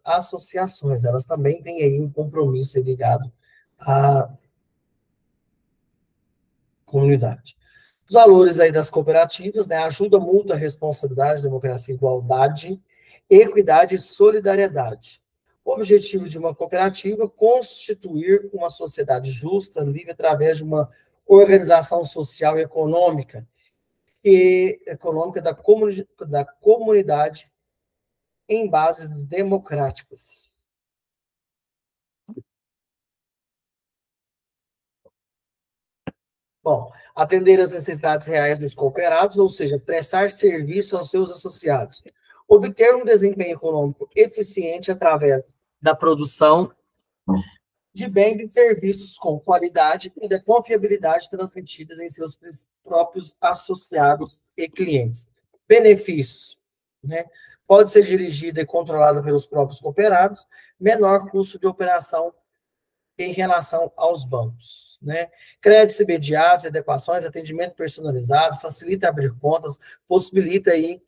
S1: associações, elas também têm aí um compromisso ligado à comunidade. Os valores aí das cooperativas, né, ajuda, mútua, responsabilidade, democracia, igualdade, equidade e solidariedade. O objetivo de uma cooperativa é constituir uma sociedade justa, livre, através de uma organização social e econômica, da comunidade em bases democráticas. Bom, atender às necessidades reais dos cooperados, ou seja, prestar serviço aos seus associados. Obter um desempenho econômico eficiente através da produção de bens e serviços com qualidade e da confiabilidade transmitidas em seus próprios associados e clientes. Benefícios, né? Pode ser dirigida e controlada pelos próprios cooperados, menor custo de operação em relação aos bancos, né? Créditos imediatos, adequações, atendimento personalizado, facilita abrir contas, possibilita aí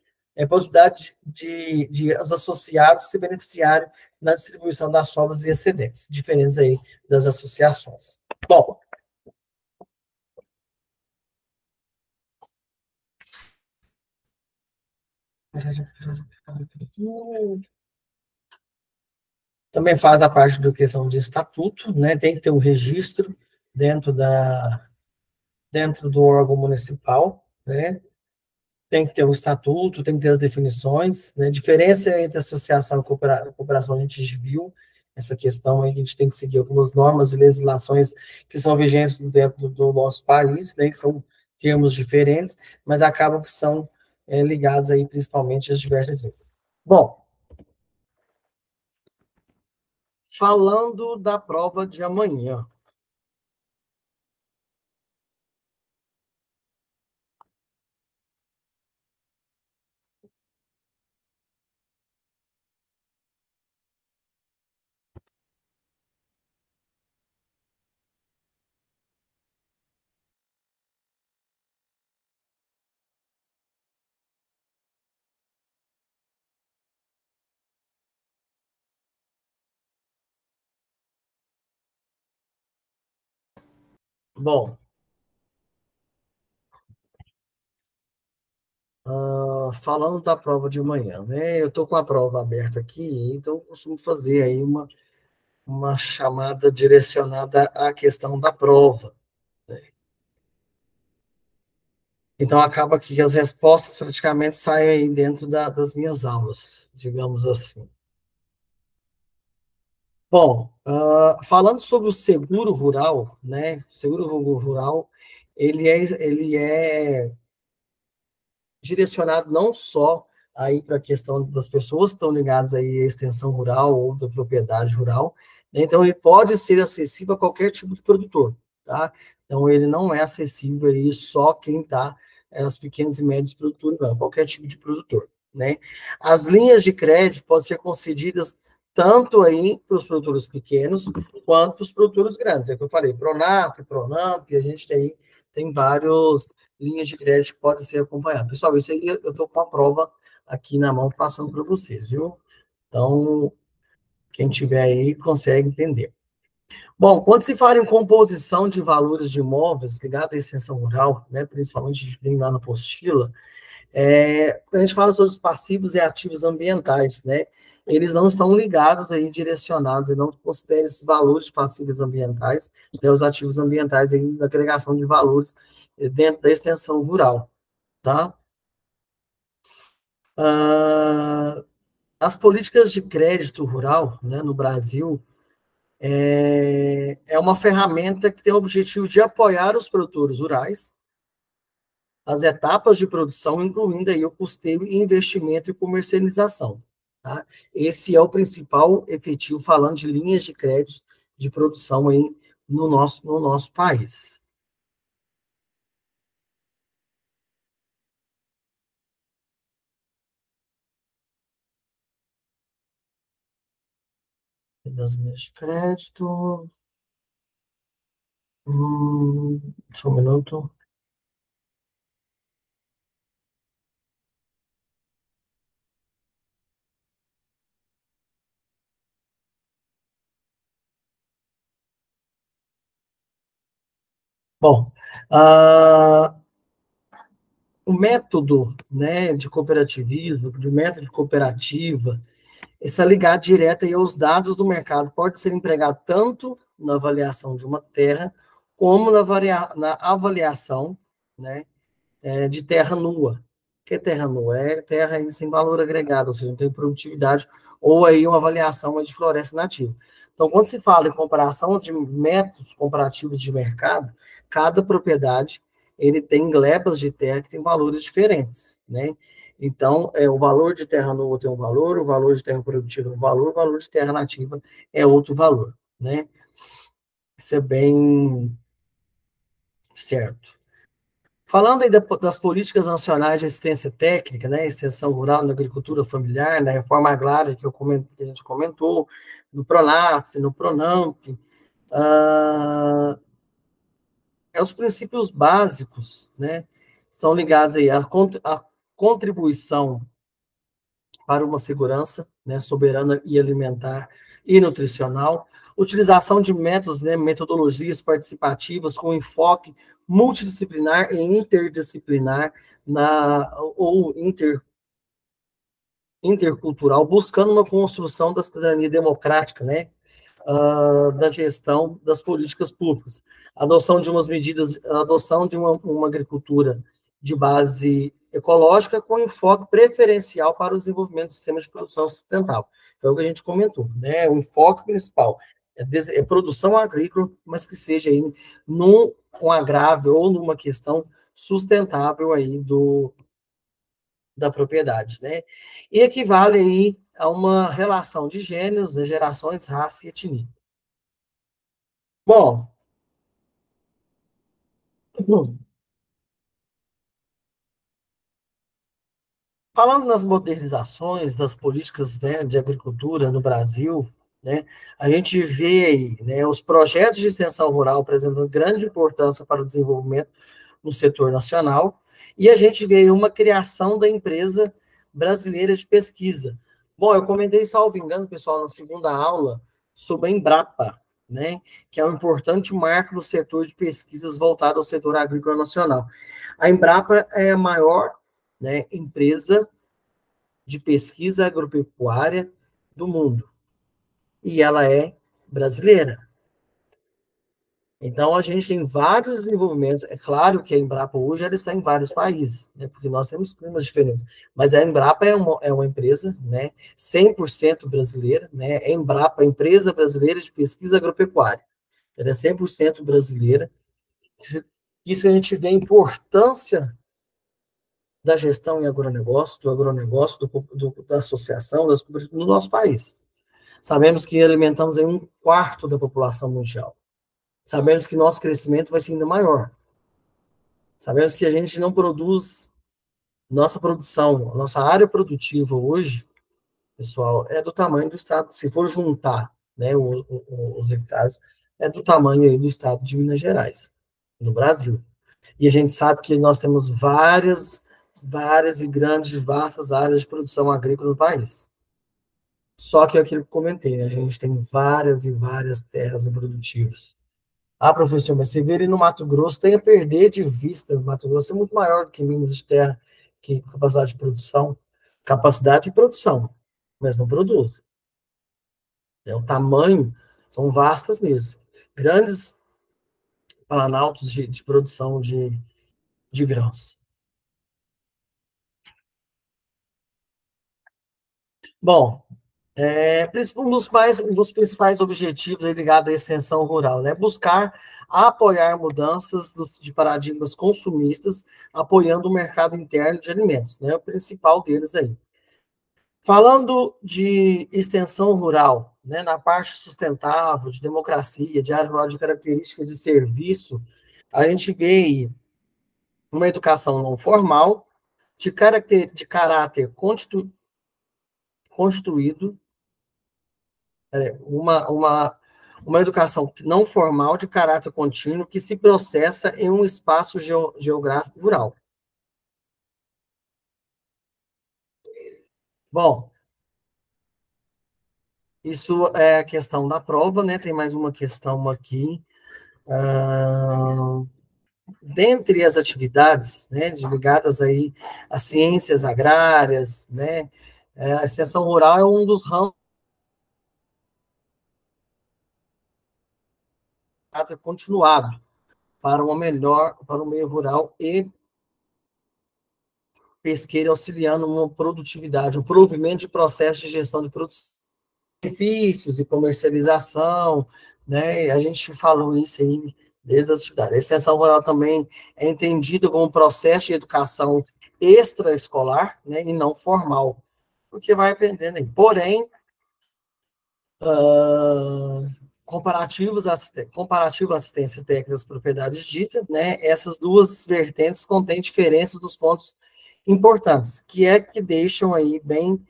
S1: possibilidade de os associados se beneficiarem na distribuição das sobras e excedentes, diferentes aí das associações. Bom, também faz a parte da questão de estatuto, né? Tem que ter um registro dentro dentro do órgão municipal, né? Tem que ter um estatuto, tem que ter as definições, né? Diferença entre associação e cooperação, a gente viu essa questão aí, a gente tem que seguir algumas normas e legislações que são vigentes dentro do nosso país, né? Que são termos diferentes, mas acabam que são ligados aí principalmente às diversas áreas. Bom, falando da prova de amanhã. Bom, falando da prova de amanhã, né? Eu estou com a prova aberta aqui, então eu costumo fazer aí uma chamada direcionada à questão da prova. Então, acaba que as respostas praticamente saem aí dentro das minhas aulas, digamos assim. Bom, falando sobre o seguro rural, né? O seguro rural, ele é direcionado não só aí para a questão das pessoas que estão ligadas aí à extensão rural ou da propriedade rural, né? Então ele pode ser acessível a qualquer tipo de produtor, tá? Então ele não é acessível aí só quem está, os pequenos e médios produtores, não, qualquer tipo de produtor, né? As linhas de crédito podem ser concedidas tanto aí para os produtores pequenos quanto para os produtores grandes. É o que eu falei, Pronaf, Pronamp, a gente tem vários linhas de crédito que podem ser acompanhadas. Pessoal, isso aí eu estou com a prova aqui na mão passando para vocês, viu? Então, quem tiver aí consegue entender. Bom, quando se fala em composição de valores de imóveis ligados à extensão rural, né, principalmente vem lá na apostila, a gente fala sobre os passivos e ativos ambientais, né? Eles não estão ligados aí, direcionados, e não consideram esses valores passivos ambientais, né, os ativos ambientais aí, da agregação de valores dentro da extensão rural, tá? As políticas de crédito rural, né, no Brasil, é uma ferramenta que tem o objetivo de apoiar os produtores rurais, as etapas de produção, incluindo aí o custeio, investimento e comercialização. Tá? Esse é o principal efetivo, falando de linhas de crédito de produção aí no nosso país. Das linhas de crédito. Só um minuto. Bom, ah, o método, né, de cooperativismo, o método de cooperativa, está ligado direto aí aos dados do mercado. Pode ser empregado tanto na avaliação de uma terra, como na avaliação, né, de terra nua. O que é terra nua? É terra aí sem valor agregado, ou seja, não tem produtividade, ou aí uma avaliação de floresta nativa. Então, quando se fala em comparação de métodos comparativos de mercado, cada propriedade ele tem glebas de terra que têm valores diferentes, né? Então, o valor de terra nua tem um valor, o valor de terra produtiva é um valor, o valor de terra nativa é outro valor, né? Isso é bem certo. Falando aí das políticas nacionais de assistência técnica, né, extensão rural na agricultura familiar, na reforma agrária que a gente comentou, no PRONAF, no PRONAMP, ah, os princípios básicos, né, estão ligados aí à contribuição para uma segurança, né, soberana e alimentar e nutricional, utilização de métodos, né, metodologias participativas com enfoque multidisciplinar e interdisciplinar ou intercultural, buscando uma construção da cidadania democrática, né, da gestão das políticas públicas, adoção de uma agricultura de base ecológica com enfoque preferencial para o desenvolvimento do sistema de produção sustentável. Foi o que a gente comentou, né? O enfoque principal é produção agrícola, mas que seja aí num um agrável ou numa questão sustentável aí da propriedade, né? E equivale aí a uma relação de gêneros, de gerações, raça e etnia. Bom, falando nas modernizações das políticas, né, de agricultura no Brasil, né, a gente vê aí, né, os projetos de extensão rural apresentando grande importância para o desenvolvimento no setor nacional, e a gente vê aí uma criação da empresa brasileira de pesquisa. Bom, eu comentei, salvo engano, pessoal, na segunda aula, sobre a Embrapa, né, que é um importante marco no setor de pesquisas voltado ao setor agrícola nacional. A Embrapa é a maior, né, empresa de pesquisa agropecuária do mundo. E ela é brasileira. Então, a gente tem vários desenvolvimentos. É claro que a Embrapa hoje ela está em vários países, né, porque nós temos climas diferentes. Mas a Embrapa é uma empresa, né, 100% brasileira. Né, a Embrapa, a Empresa Brasileira de Pesquisa Agropecuária. Ela é 100% brasileira. Isso a gente vê a importância da gestão em agronegócio, da associação, no nosso país. Sabemos que alimentamos aí um quarto da população mundial. Sabemos que nosso crescimento vai ser ainda maior. Sabemos que a gente não produz, nossa produção, a nossa área produtiva hoje, pessoal, é do tamanho do estado, se for juntar, né, os hectares, é do tamanho aí do estado de Minas Gerais, no Brasil. E a gente sabe que nós temos várias e grandes, vastas áreas de produção agrícola no país. Só que é aquilo que eu comentei, né? A gente tem várias e várias terras improdutivas. Ah, professor, mas você vê ele no Mato Grosso, tem a perder de vista. O Mato Grosso é muito maior do que Minas de terra, que capacidade de produção, mas não produz. O tamanho são vastas mesmo. Grandes planaltos de produção de grãos. Bom, um dos principais objetivos ligados à extensão rural, né? Buscar apoiar mudanças de paradigmas consumistas, apoiando o mercado interno de alimentos, né? O principal deles aí. Falando de extensão rural, né, na parte sustentável, de democracia, de área rural, de características de serviço, a gente vê aí uma educação não formal, de caráter constituído, uma educação não formal de caráter contínuo que se processa em um espaço geográfico rural. Bom, isso é a questão da prova, né? Tem mais uma questão aqui. Dentre as atividades, né, ligadas aí às ciências agrárias, né, a extensão rural é um dos ramos continuado para para o meio rural e pesqueiro, auxiliando uma produtividade, o provimento de processos de gestão de produção, benefícios e comercialização, né? A gente falou isso aí desde as atividades. A extensão rural também é entendida como um processo de educação extraescolar, né, e não formal, porque vai aprendendo aí. Porém, comparativo à assistência técnica das propriedades ditas, né, essas duas vertentes contêm diferenças dos pontos importantes, que deixam aí bem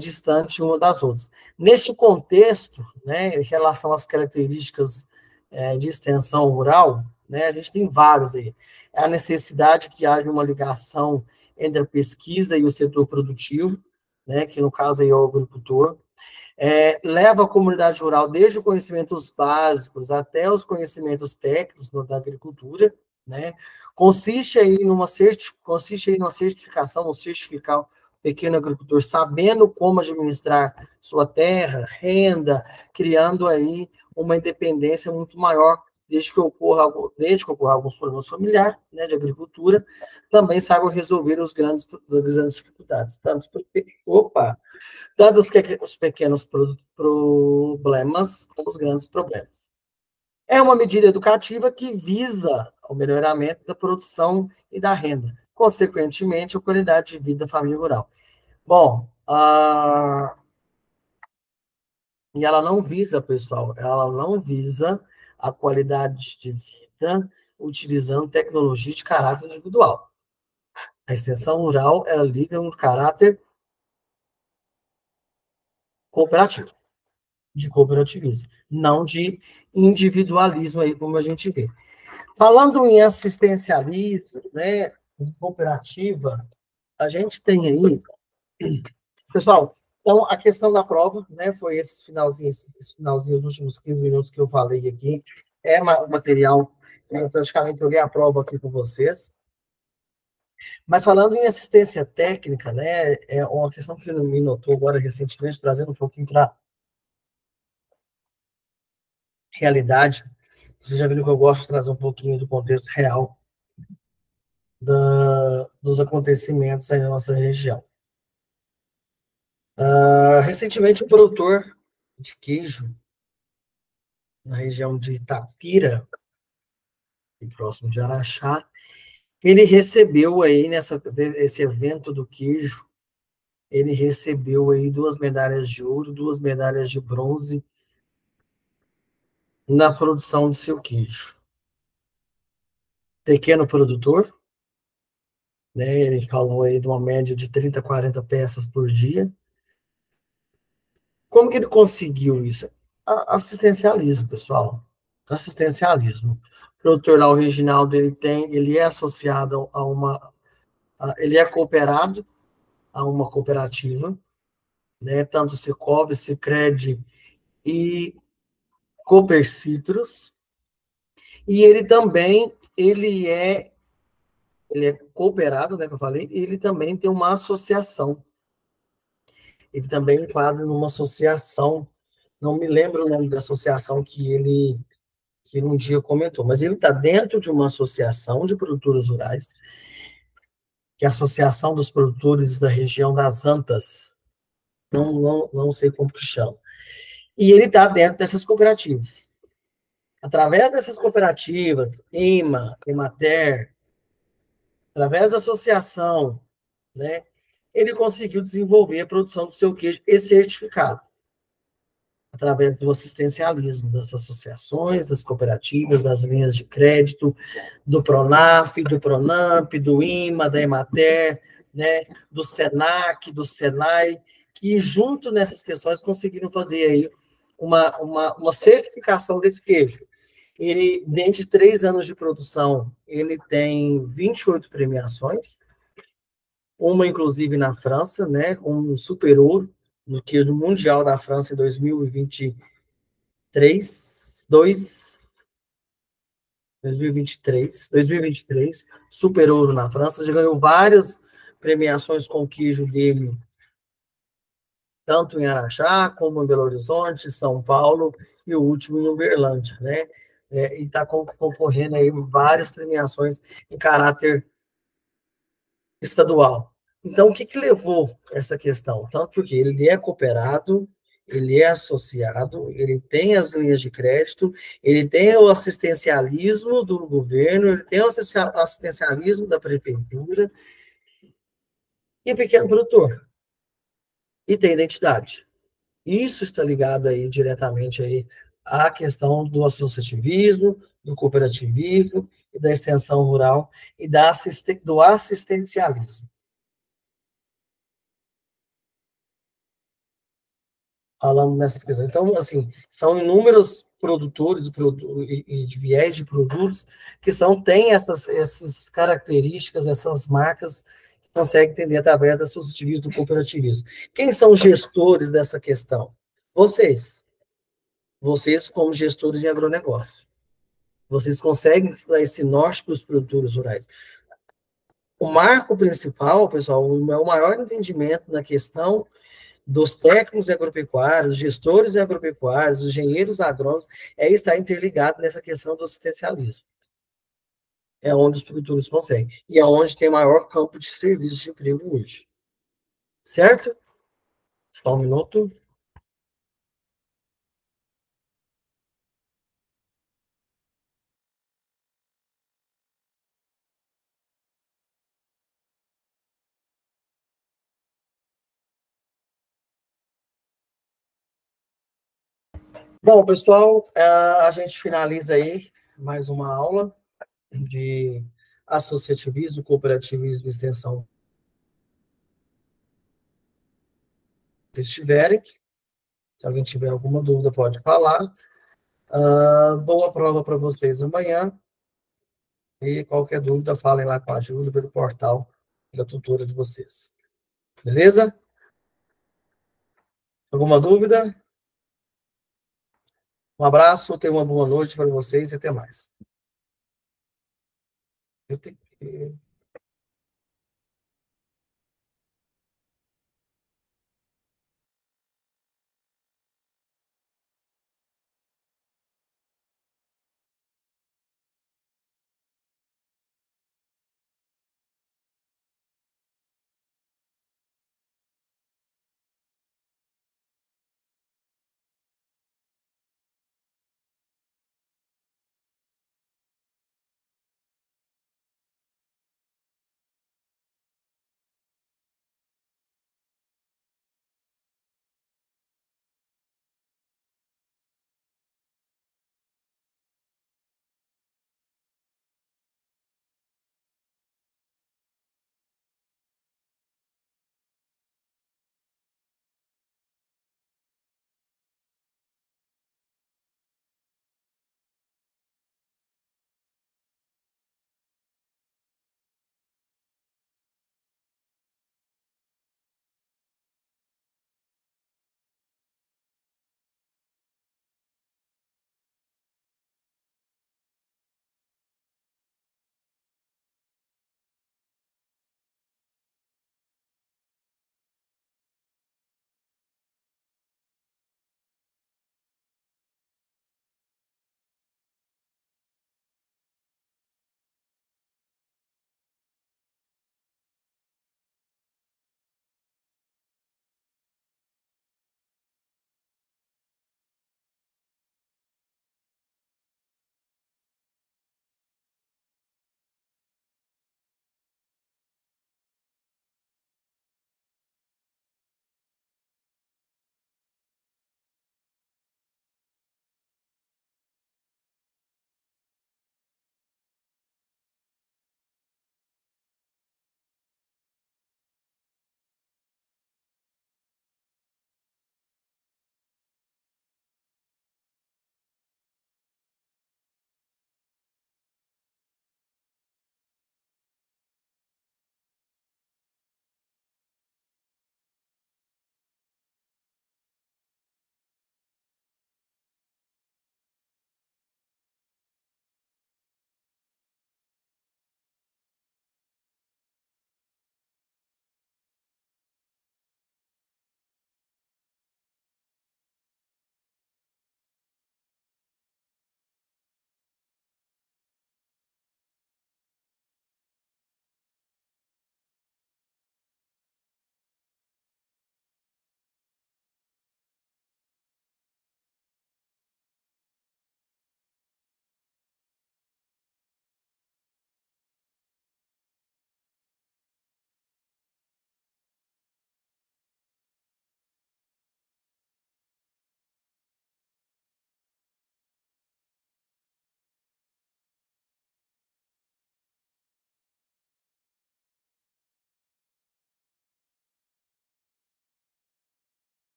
S1: distante uma das outras. Neste contexto, né, em relação às características de extensão rural, né, a gente tem várias aí. A necessidade que haja uma ligação entre a pesquisa e o setor produtivo, né, que no caso aí é o agricultor, leva a comunidade rural desde os conhecimentos básicos até os conhecimentos técnicos da agricultura, né? Consiste aí numa certificação, um certificar o pequeno agricultor sabendo como administrar sua terra, renda, criando aí uma independência muito maior desde que ocorra alguns problemas familiares, né, de agricultura, também saiba resolver as grandes dificuldades, tanto os pequenos problemas como os grandes problemas. É uma medida educativa que visa o melhoramento da produção e da renda, consequentemente, a qualidade de vida da família rural. Bom, e ela não visa, pessoal, ela não visa a qualidade de vida utilizando tecnologia de caráter individual. A extensão rural, ela liga um caráter cooperativo, de cooperativismo, não de individualismo aí, como a gente vê. Falando em assistencialismo, né, em cooperativa, a gente tem aí, pessoal, então a questão da prova, né, foi esse finalzinho, os últimos 15 minutos que eu falei aqui, o material, eu praticamente joguei a prova aqui com vocês. Mas falando em assistência técnica, né, é uma questão que me notou agora recentemente, trazendo um pouquinho para a realidade. Você já viu que eu gosto de trazer um pouquinho do contexto real dos acontecimentos aí na nossa região. Recentemente, um produtor de queijo na região de Itapira, próximo de Araxá, ele recebeu aí, esse evento do queijo, ele recebeu aí 2 medalhas de ouro, 2 medalhas de bronze na produção do seu queijo. Pequeno produtor, né, ele falou aí de uma média de 30, 40 peças por dia. Como que ele conseguiu isso? Assistencialismo, pessoal. Assistencialismo. O produtor lá original dele ele é associado ele é cooperado a uma cooperativa, né? Tanto Cicobi, Sicredi e Copercitros. E ele também, ele é cooperado, né, que eu falei, e ele também tem uma associação. Ele também enquadra numa associação, não me lembro o nome da associação que um dia comentou, mas ele está dentro de uma associação de produtores rurais, que é a Associação dos Produtores da Região das Antas, não sei como que chama, e ele está dentro dessas cooperativas. Através dessas cooperativas, Emater, através da associação, né, ele conseguiu desenvolver a produção do seu queijo e certificado. através do assistencialismo, das associações, das cooperativas, das linhas de crédito, do Pronaf, do Pronamp, do IMA, da Emater, né, do SENAC, do SENAI, que junto nessas questões conseguiram fazer aí uma certificação desse queijo. Ele, dentro de 3 anos de produção, ele tem 28 premiações, uma inclusive na França, né, um super ouro, no queijo mundial da França em 2023, 2023, super ouro na França, já ganhou várias premiações com o queijo dele, tanto em Araxá, como em Belo Horizonte, São Paulo, e o último em Uberlândia, né? E está concorrendo aí várias premiações em caráter estadual. Então, o que levou essa questão? Tanto porque ele é cooperado, ele é associado, ele tem as linhas de crédito, ele tem o assistencialismo do governo, ele tem o assistencialismo da prefeitura e pequeno produtor. E tem identidade. Isso está ligado aí diretamente aí à questão do associativismo, do cooperativismo, e da extensão rural e do assistencialismo. Falando nessas questões. Então, assim, são inúmeros produtores e de viés de produtos que têm essas características, essas marcas que conseguem entender através do associativismo, do cooperativismo. Quem são gestores dessa questão? Vocês. Vocês, como gestores de agronegócio. Vocês conseguem dar esse norte para os produtores rurais. O marco principal, pessoal, o maior entendimento na questão dos técnicos agropecuários, gestores agropecuários, engenheiros agrônomos, estar interligado nessa questão do assistencialismo. É onde os produtores conseguem. E é onde tem maior campo de serviço de emprego hoje. Certo? Só um minuto. Bom, pessoal, a gente finaliza aí mais uma aula de associativismo, cooperativismo e extensão. Se tiverem, se alguém tiver alguma dúvida, pode falar. Boa prova para vocês amanhã. E qualquer dúvida, falem lá com a Júlia pelo portal da tutora de vocês. Beleza? Alguma dúvida? Um abraço, tenha uma boa noite para vocês e até mais. Eu tenho que...